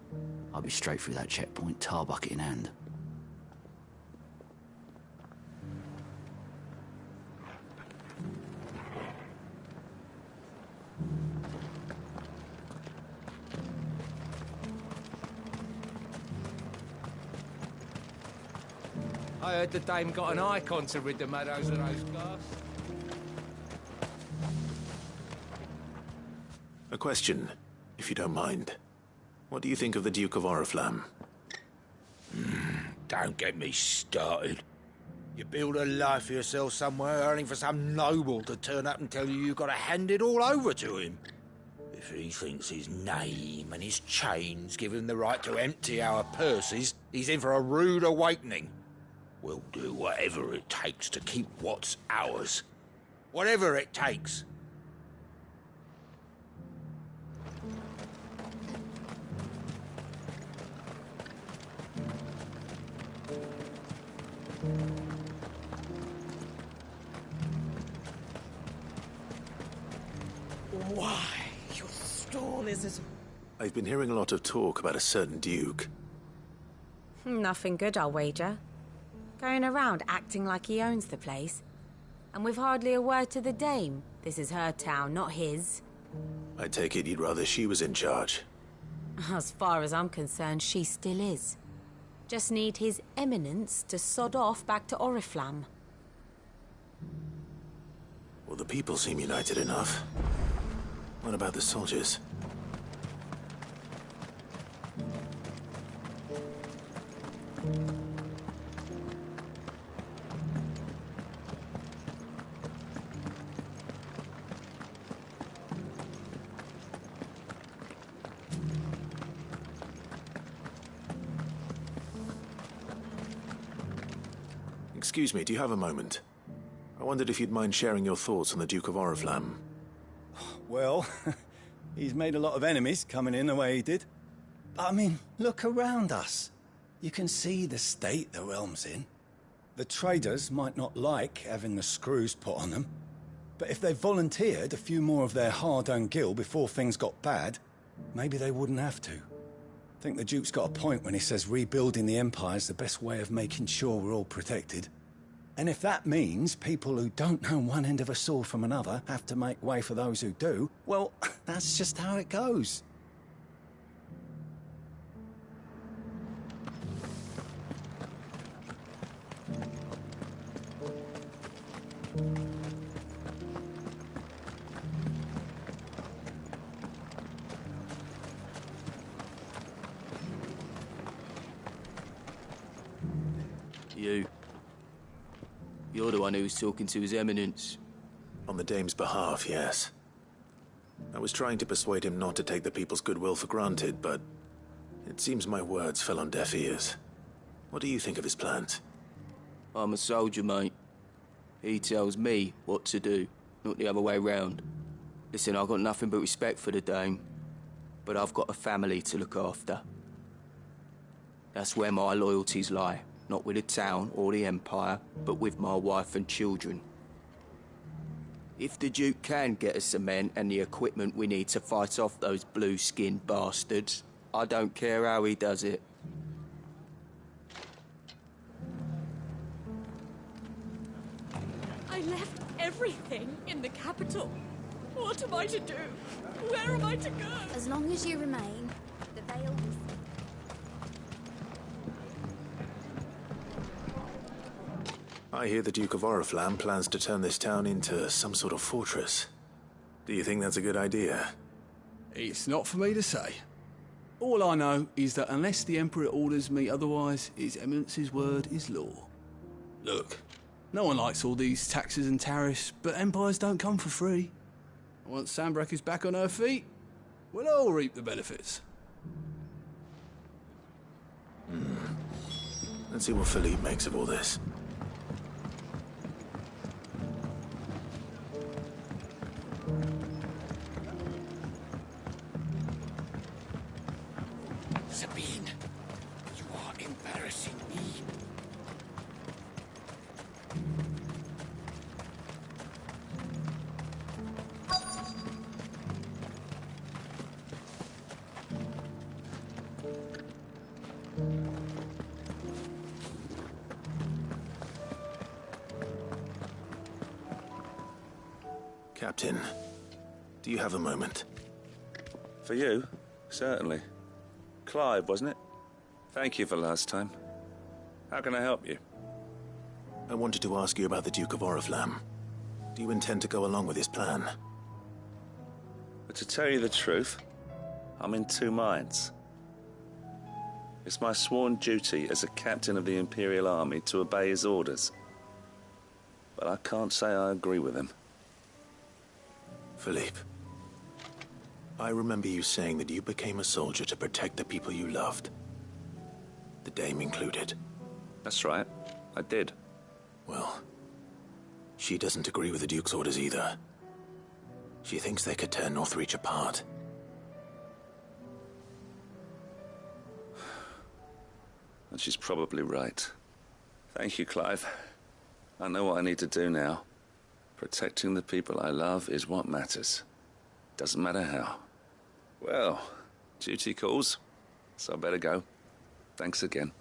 I'd be straight through that checkpoint, tar bucket in hand. I heard the dame got an icon to rid the meadows of those ghasts. A question, if you don't mind. What do you think of the Duke of Oriflamme? Don't get me started. You build a life for yourself somewhere, only for some noble to turn up and tell you you've got to hand it all over to him. If he thinks his name and his chains give him the right to empty our purses, he's in for a rude awakening. We'll do whatever it takes to keep what's ours. Whatever it takes. Why, your stall is as... I've been hearing a lot of talk about a certain duke. Nothing good, I'll wager. going around acting like he owns the place. And with hardly a word to the dame. This is her town, not his. I take it you'd rather she was in charge. As far as I'm concerned, she still is. Just need His Eminence to sod off back to Oriflamme. Well, the people seem united enough. What about the soldiers? Excuse me, do you have a moment? I wondered if you'd mind sharing your thoughts on the Duke of Oriflamme. Well, he's made a lot of enemies coming in the way he did. But I mean, look around us. You can see the state the realm's in. The traders might not like having the screws put on them, but if they volunteered a few more of their hard-earned gil before things got bad, maybe they wouldn't have to. I think the Duke's got a point when he says rebuilding the Empire's the best way of making sure we're all protected. And if that means people who don't know one end of a sword from another have to make way for those who do, well, that's just how it goes. You're the one who was talking to His Eminence. On the Dame's behalf, yes. I was trying to persuade him not to take the people's goodwill for granted, but it seems my words fell on deaf ears. What do you think of his plans? I'm a soldier, mate. He tells me what to do, not the other way round. Listen, I've got nothing but respect for the Dame, but I've got a family to look after. That's where my loyalties lie. Not with the town or the Empire, but with my wife and children. If the Duke can get us the men and the equipment we need to fight off those blue-skinned bastards, I don't care how he does it. I left everything in the capital. What am I to do? Where am I to go? As long as you remain, the Vale will... I hear the Duke of Oriflamme plans to turn this town into some sort of fortress. Do you think that's a good idea? It's not for me to say. All I know is that unless the Emperor orders me otherwise, His Eminence's word is law. Look, no one likes all these taxes and tariffs, but empires don't come for free. Once Sanbreque is back on her feet, we'll all reap the benefits. Let's see what Philippe makes of all this. Sabine, you are embarrassing me. Captain, do you have a moment? For you? Certainly. Clive, wasn't it? Thank you for last time. How can I help you? I wanted to ask you about the Duke of Oriflamme. Do you intend to go along with his plan? But to tell you the truth, I'm in two minds. It's my sworn duty as a captain of the Imperial Army to obey his orders. But I can't say I agree with him. Philippe, I remember you saying that you became a soldier to protect the people you loved. The Dame included. That's right. I did. Well, she doesn't agree with the Duke's orders either. She thinks they could tear Northreach apart. And she's probably right. Thank you, Clive. I know what I need to do now. Protecting the people I love is what matters. Doesn't matter how. Well, duty calls, so I better go. Thanks again.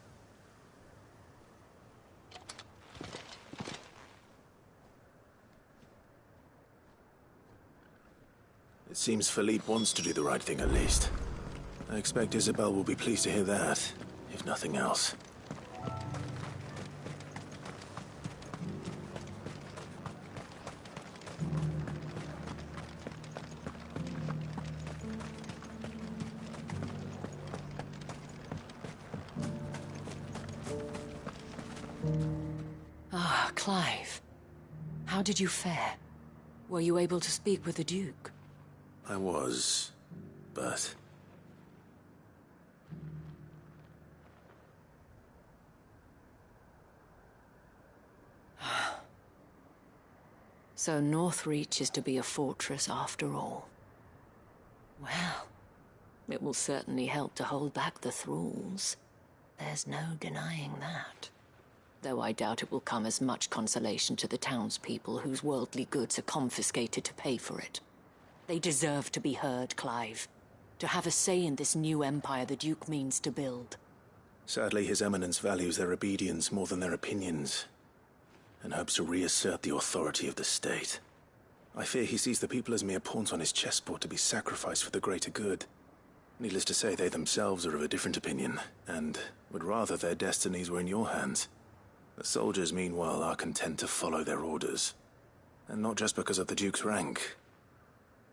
It seems Philippe wants to do the right thing at least. I expect Isabel will be pleased to hear that, if nothing else. Ah, Clive. How did you fare? Were you able to speak with the Duke? I was, but... So Northreach is to be a fortress after all. Well, it will certainly help to hold back the thralls. There's no denying that. Though I doubt it will come as much consolation to the townspeople whose worldly goods are confiscated to pay for it. They deserve to be heard, Clive. To have a say in this new empire the Duke means to build. Sadly, His Eminence values their obedience more than their opinions, and hopes to reassert the authority of the state. I fear he sees the people as mere pawns on his chessboard to be sacrificed for the greater good. Needless to say, they themselves are of a different opinion, and would rather their destinies were in your hands. The soldiers, meanwhile, are content to follow their orders. And not just because of the Duke's rank,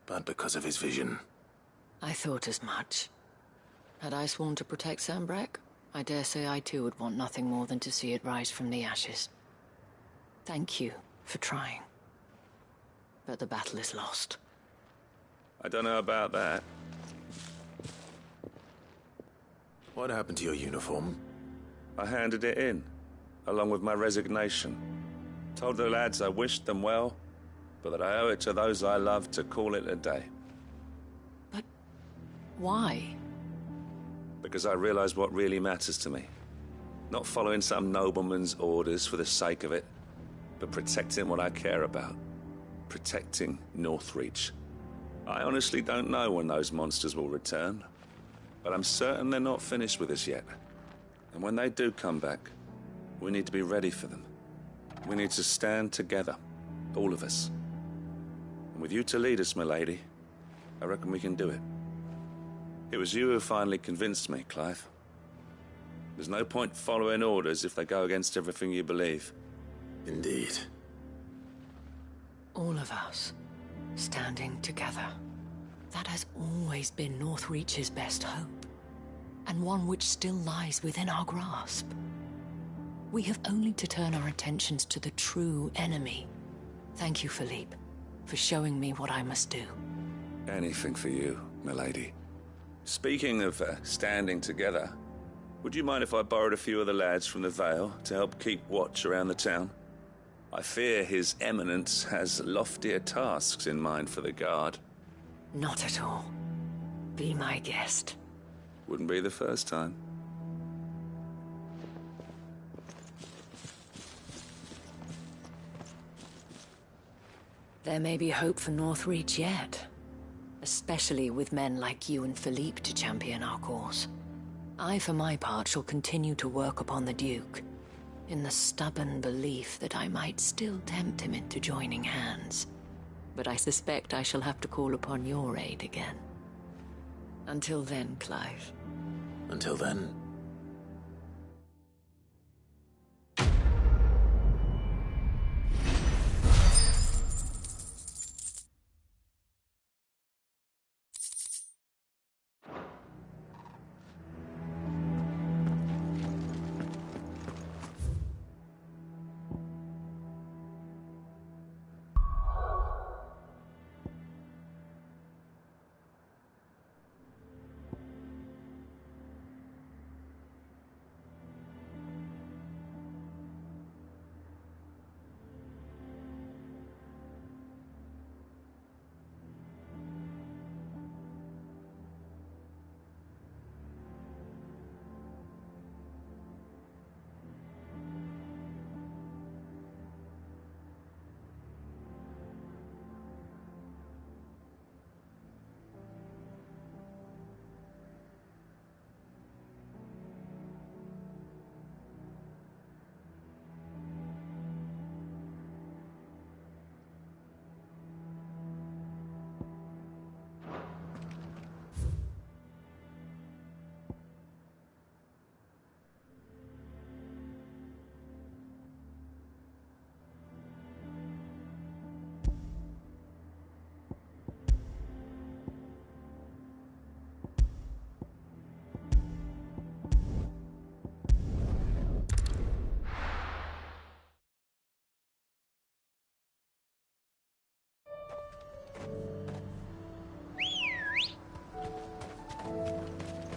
but because of his vision. I thought as much. Had I sworn to protect Sanbreque, I dare say I too would want nothing more than to see it rise from the ashes. Thank you for trying. But the battle is lost. I don't know about that. What happened to your uniform? I handed it in, along with my resignation. Told the lads I wished them well, but that I owe it to those I love to call it a day. But why? Because I realized what really matters to me. Not following some nobleman's orders for the sake of it, but protecting what I care about. Protecting Northreach. I honestly don't know when those monsters will return, but I'm certain they're not finished with us yet. And when they do come back, we need to be ready for them. We need to stand together, all of us. And with you to lead us, milady, I reckon we can do it. It was you who finally convinced me, Clive. There's no point following orders if they go against everything you believe. Indeed. All of us, standing together. That has always been Northreach's best hope, and one which still lies within our grasp. We have only to turn our attentions to the true enemy. Thank you, Philippe, for showing me what I must do. Anything for you, milady. Speaking of standing together, would you mind if I borrowed a few of the lads from the Vale to help keep watch around the town? I fear His Eminence has loftier tasks in mind for the guard. Not at all. Be my guest. Wouldn't be the first time. There may be hope for Northreach yet. Especially with men like you and Philippe to champion our cause. I, for my part, shall continue to work upon the Duke, in the stubborn belief that I might still tempt him into joining hands. But I suspect I shall have to call upon your aid again. Until then, Clive. Until then...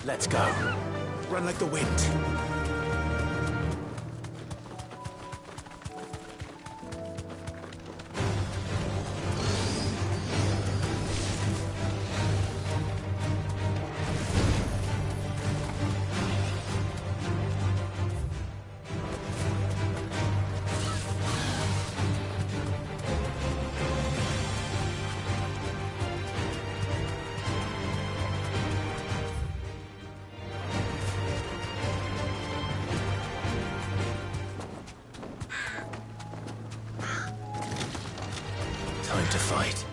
Let's go. Run like the wind. Time to fight.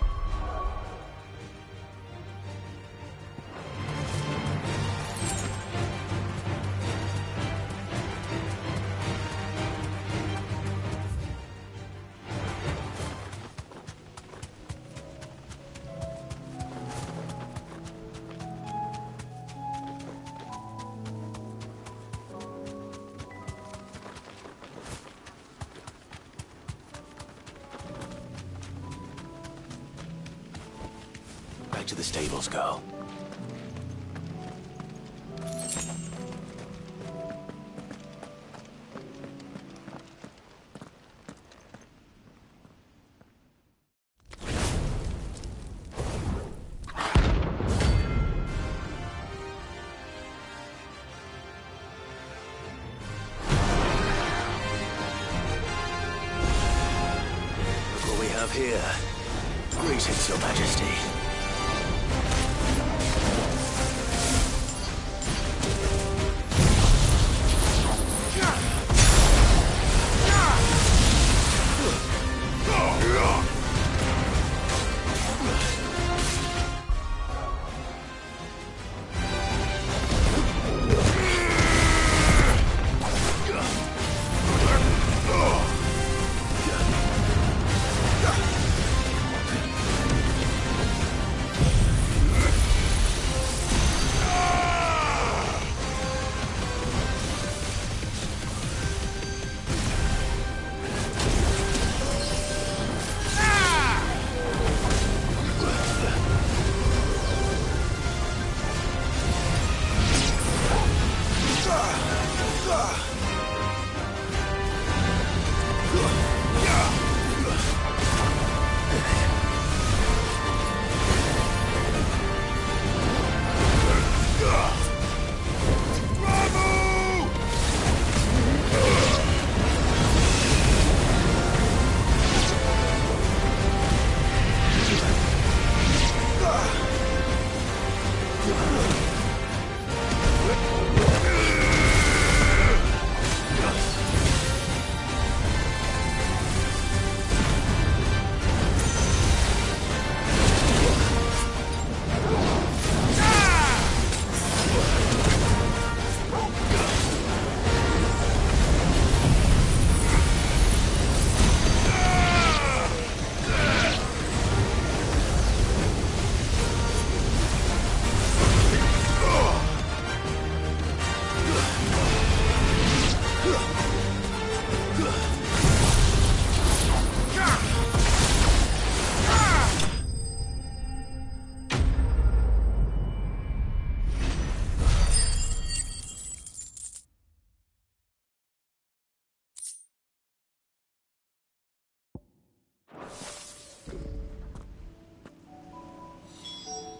Back to the stables, girl. Look what we have here. Greetings, Your Majesty.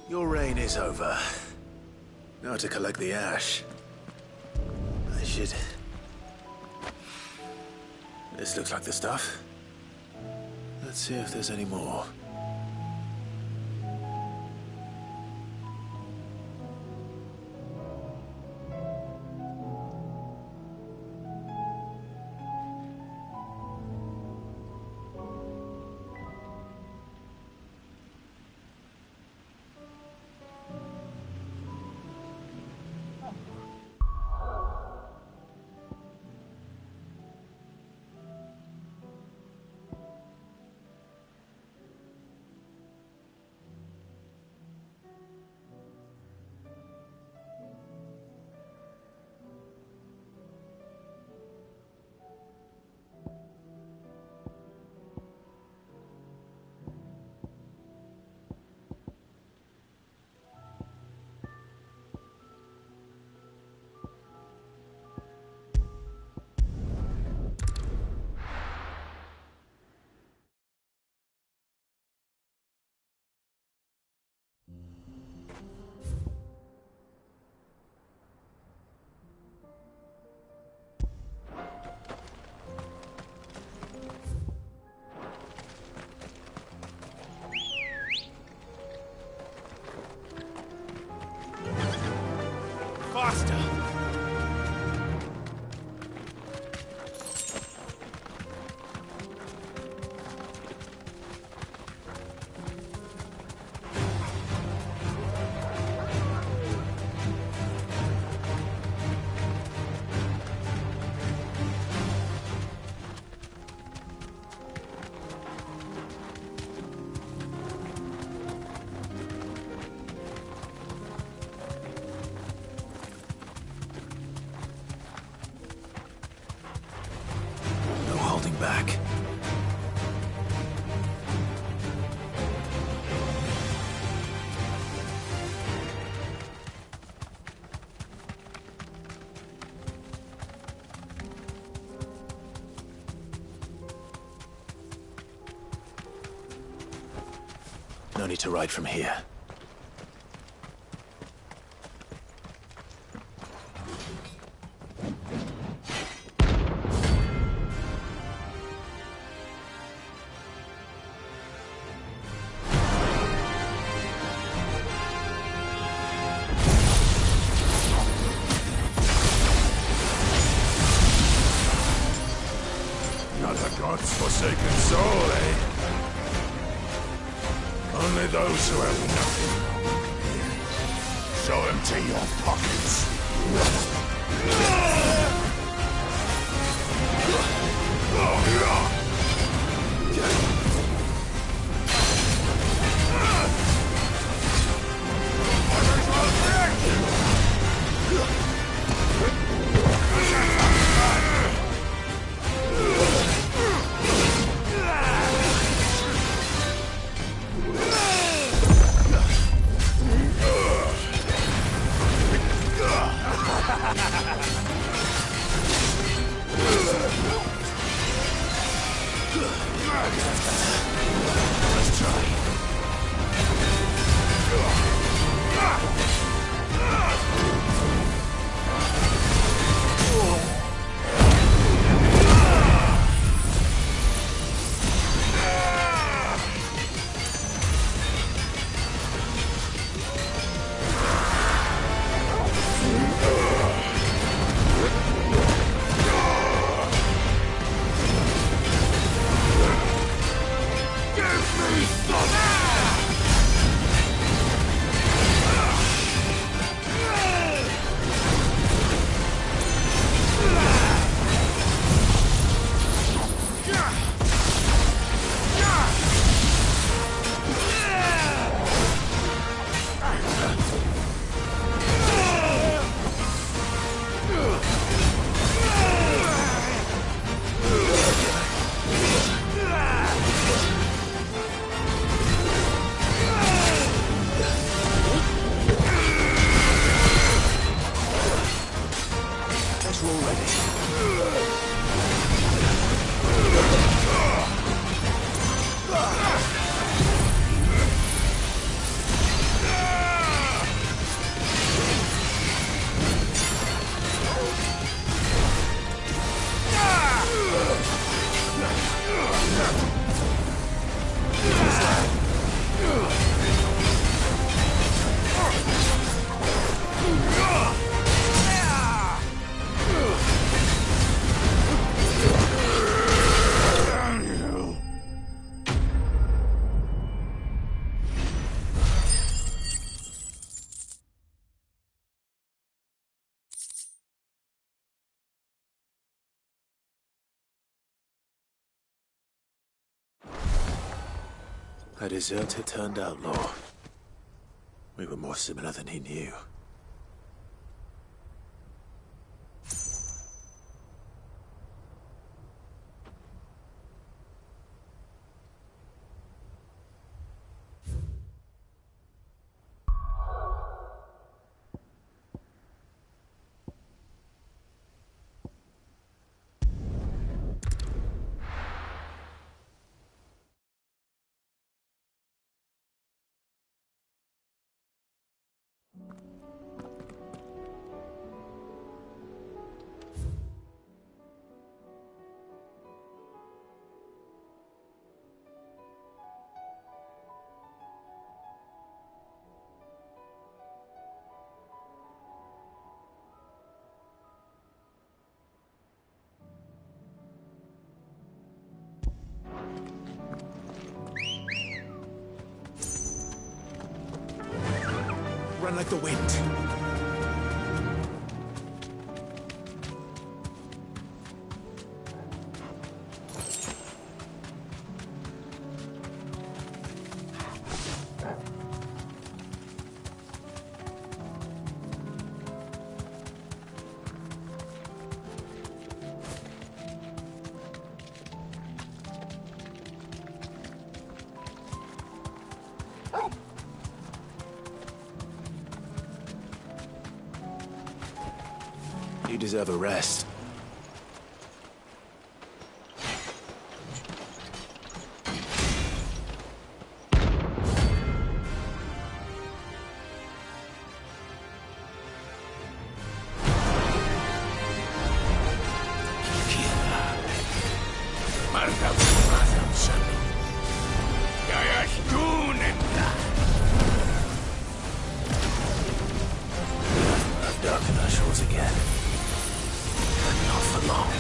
Your reign is over. Now to collect the ash. I should... This looks like the stuff. Let's see if there's any more. No need to ride from here. Not a god's forsaken soul, eh? Only those who have nothing. So empty your pockets. Let's try. A deserter turned outlaw. We were more similar than he knew. Run like the wind. You deserve a rest. I've darkened our shores again. But not for long.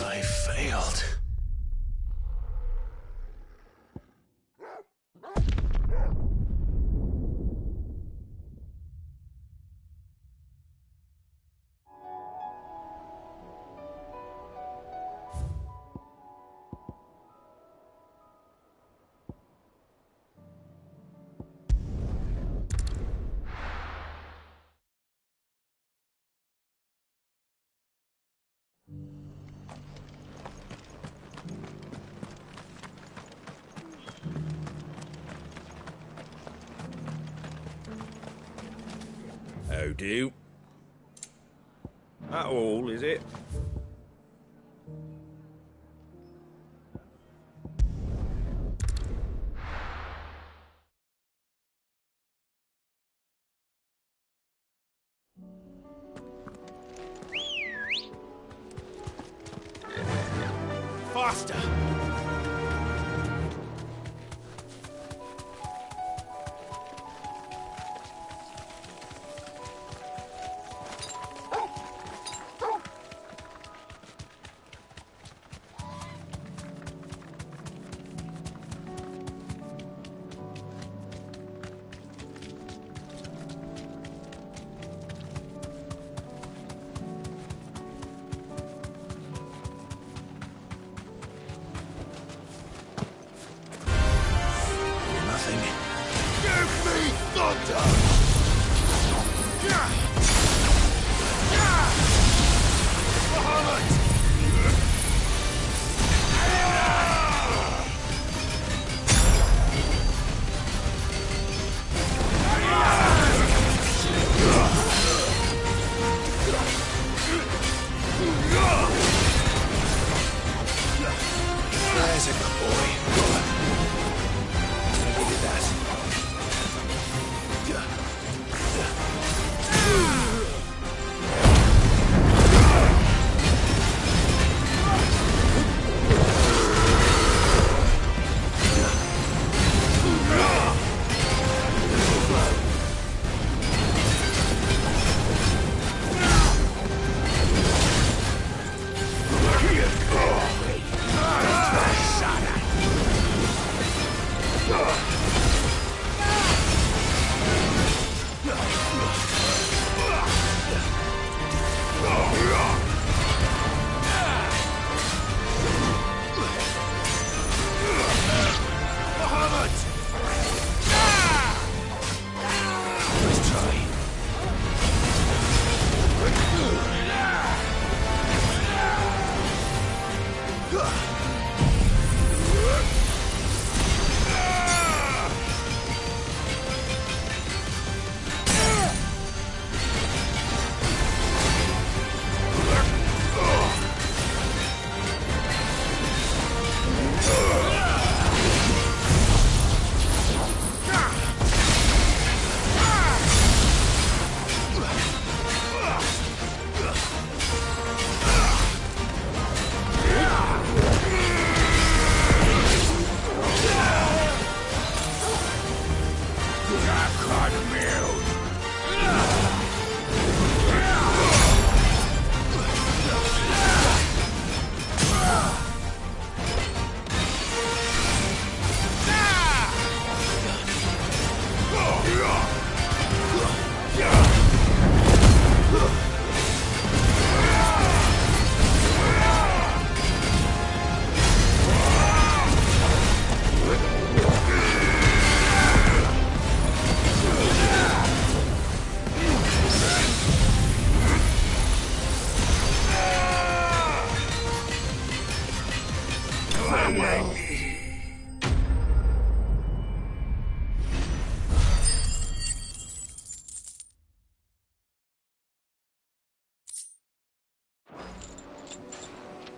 I failed. How do? That all, is it? Faster! There's a good boy. Needed that.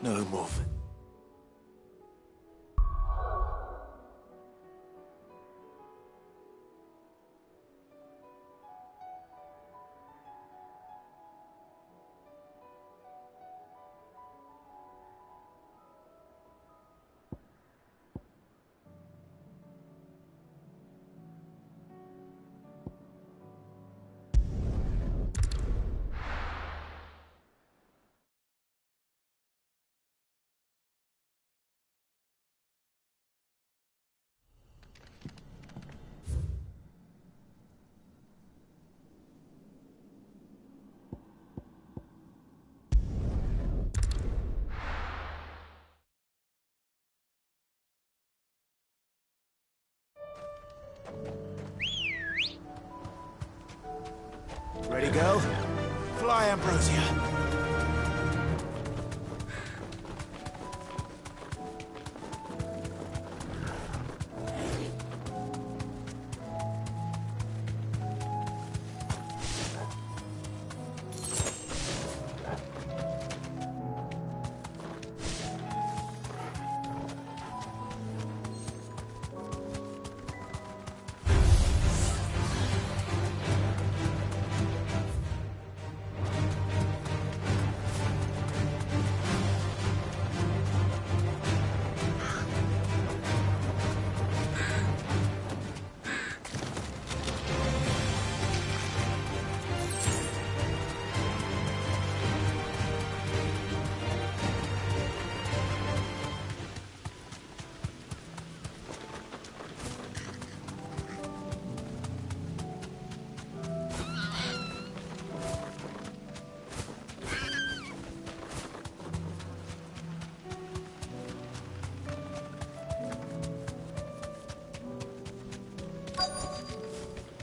No movement. Ready, go? Fly, Ambrosia.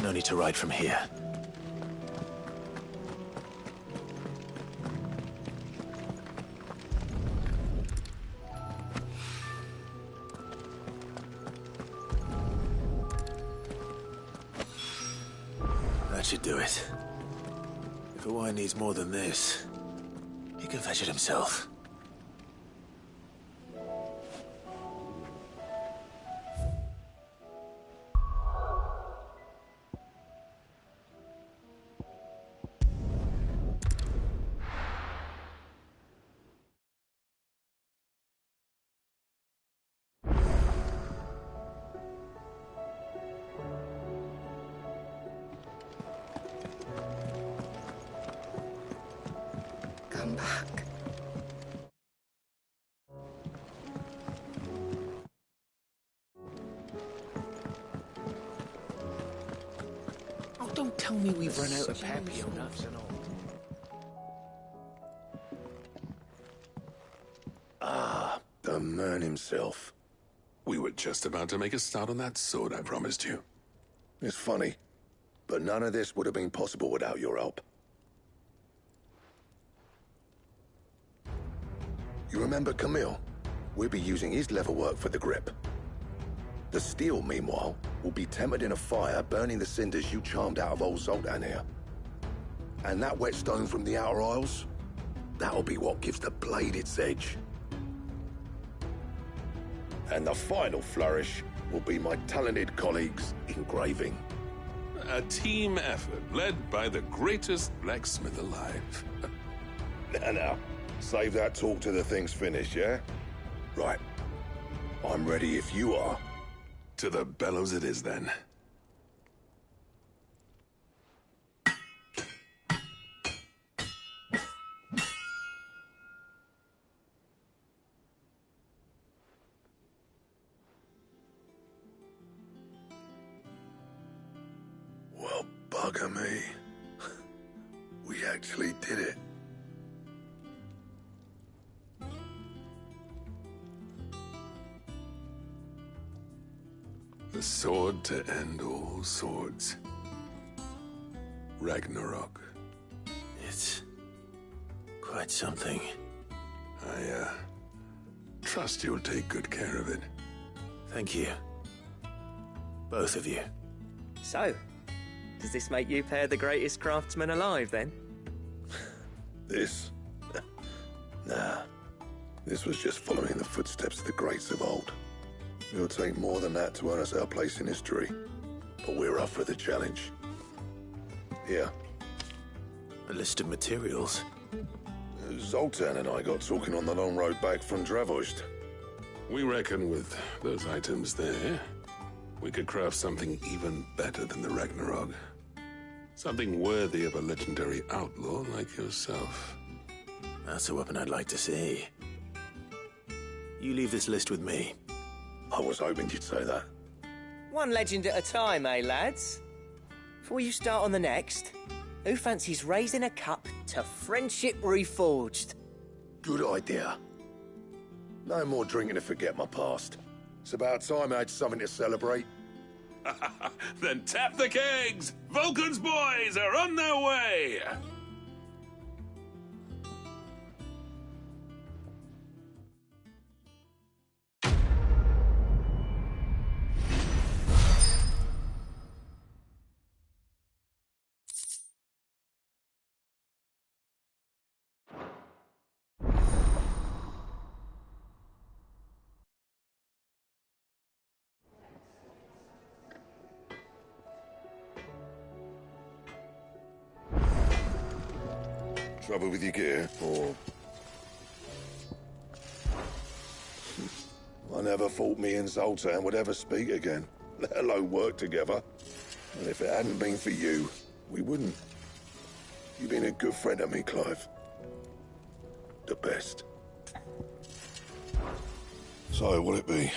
No need to ride from here. That should do it. If Hawaii needs more than this, he can fetch it himself. Come back. Oh, don't tell me we've run out of Papio nuts and all. Ah, the man himself. We were just about to make a start on that sword I promised you. It's funny, but none of this would have been possible without your help. You remember Camille? We'll be using his leather work for the grip. The steel, meanwhile, will be tempered in a fire, burning the cinders you charmed out of old Zoltan here. And that whetstone from the Outer Isles? That'll be what gives the blade its edge. And the final flourish will be my talented colleagues' engraving. A team effort led by the greatest blacksmith alive. Now, save that talk till the thing's finished, yeah? Right. I'm ready if you are. To the bellows it is, then. Well, bugger me. We actually did it. The sword to end all swords. Ragnarok. It's quite something. I trust you'll take good care of it. Thank you. Both of you. So, does this make you pair the greatest craftsmen alive, then? This? Nah. This was just following the footsteps of the greats of old. It'll take more than that to earn us our place in history. But we're up for the challenge. Here. A list of materials. Zoltan and I got talking on the long road back from Dravost. We reckon with those items there, we could craft something even better than the Ragnarok. Something worthy of a legendary outlaw like yourself. That's a weapon I'd like to see. You leave this list with me. I was hoping you'd say that. One legend at a time, eh, lads? Before you start on the next, who fancies raising a cup to Friendship Reforged? Good idea. No more drinking to forget my past. It's about time I had something to celebrate. Then tap the kegs! Vulcan's boys are on their way! Trouble with your gear, or... I never thought me and Zoltan would ever speak again, let alone work together. And if it hadn't been for you, we wouldn't. You've been a good friend to me, Clive. The best. So, what'll it be?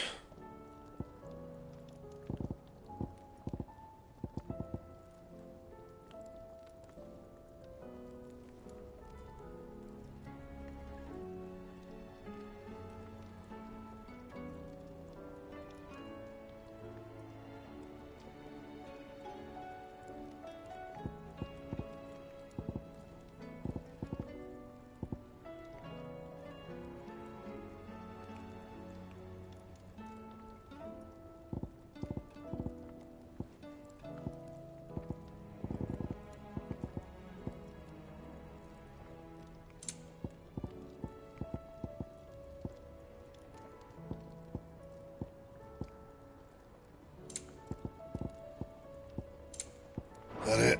That it?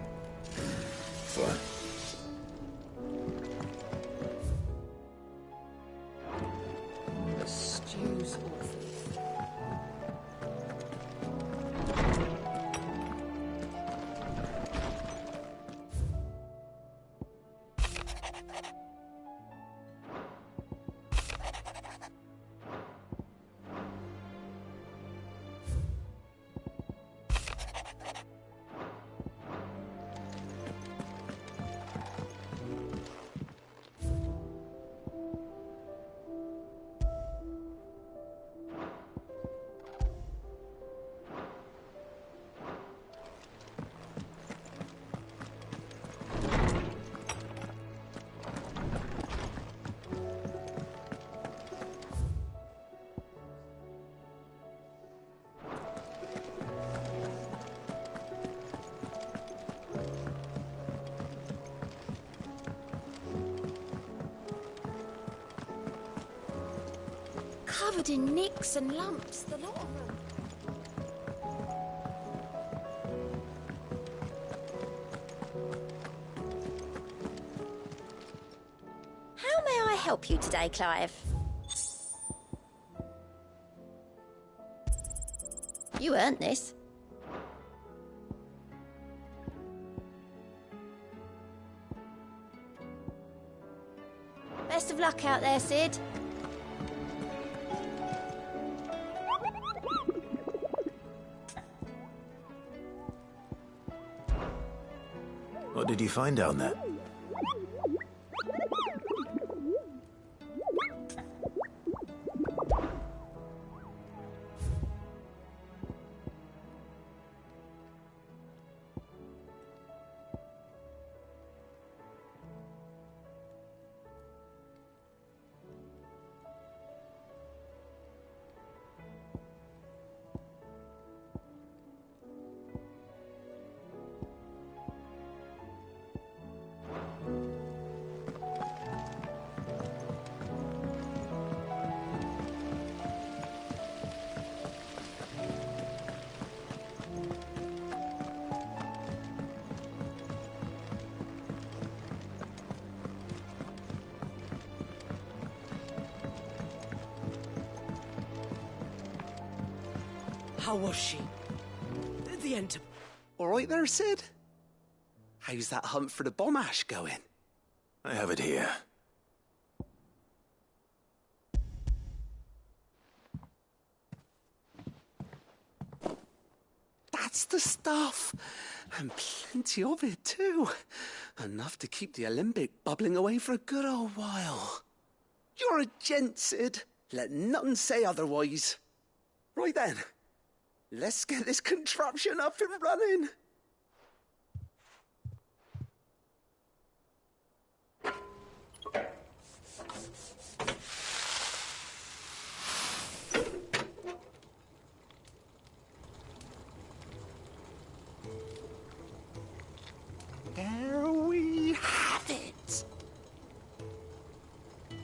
Fine. Stew's awful. Covered in nicks and lumps, the lot of them. How may I help you today, Clive? You earned this. Best of luck out there, Sid. What did you find down there? How was she? The Enter... All right there, Sid? How's that hunt for the bomb ash going? I have it here. That's the stuff. And plenty of it, too. Enough to keep the Alembic bubbling away for a good old while. You're a gent, Sid. Let nothing say otherwise. Right then. Let's get this contraption up and running. There we have it.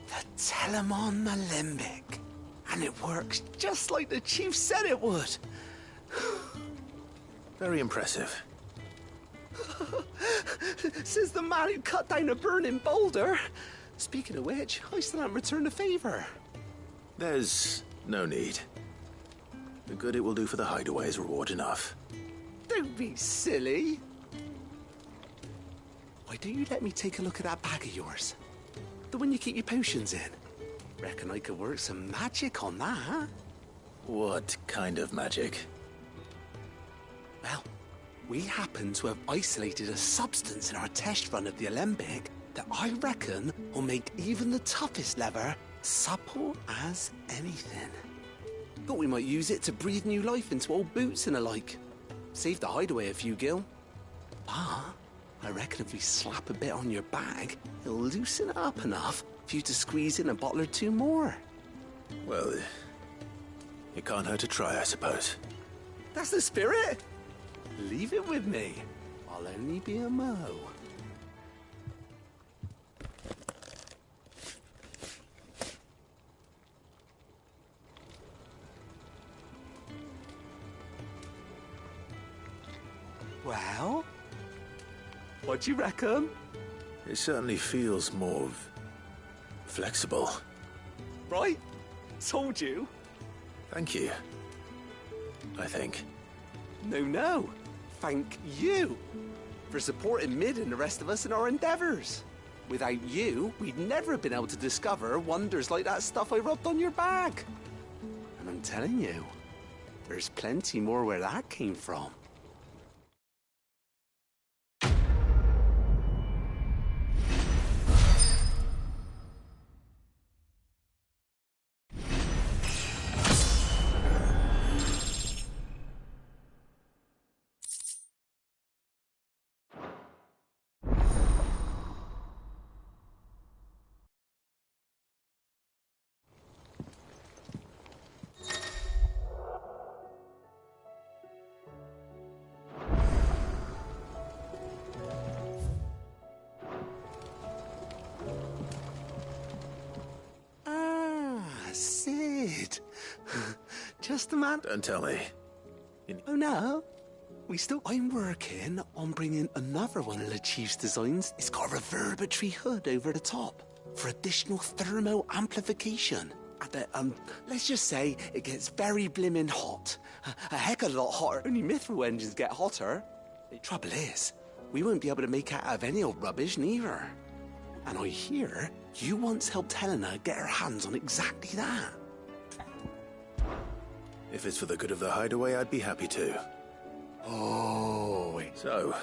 The Telemon Alembic. And it works just like the Chief said it would. Very impressive. Says the man who cut down a burning boulder. Speaking of which, I still haven't returned the favor. There's no need. The good it will do for the hideaway is reward enough. Don't be silly. Why don't you let me take a look at that bag of yours? The one you keep your potions in. Reckon I could work some magic on that, huh? What kind of magic? Well, we happen to have isolated a substance in our test run of the Alembic that I reckon will make even the toughest leather supple as anything. Thought we might use it to breathe new life into old boots and the like. Save the hideaway a few gil. But I reckon if we slap a bit on your bag, it'll loosen it up enough for you to squeeze in a bottle or two more. Well, it can't hurt to try, I suppose. That's the spirit. Leave it with me. I'll only be a mo. Well, what do you reckon? It certainly feels more flexible. Right? Told you. Thank you. I think. No. Thank you for supporting Mid and the rest of us in our endeavors. Without you, we'd never have been able to discover wonders like that stuff I rubbed on your bag. And I'm telling you, there's plenty more where that came from. Sid. Just the man. Don't tell me. Oh, no. I'm working on bringing another one of the Chief's designs. It's got a reverberatory hood over the top for additional thermo amplification. Let's just say it gets very blimmin' hot. A heck of a lot hotter. Only Mithril engines get hotter. The trouble is, we won't be able to make it out of any old rubbish, neither. And I hear you once helped Helena get her hands on exactly that. If it's for the good of the hideaway, I'd be happy to. Oh, so...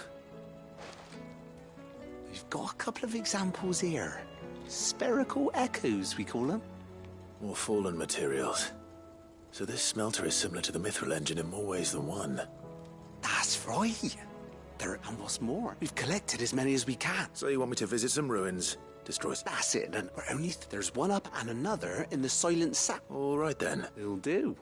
We've got a couple of examples here. Spherical echoes, we call them. More fallen materials. So this smelter is similar to the Mithril engine in more ways than one. That's right. And what's more, we've collected as many as we can. So you want me to visit some ruins? Destroy... That's it, and there's one up and another in the Silent Sap. All right then. It'll do.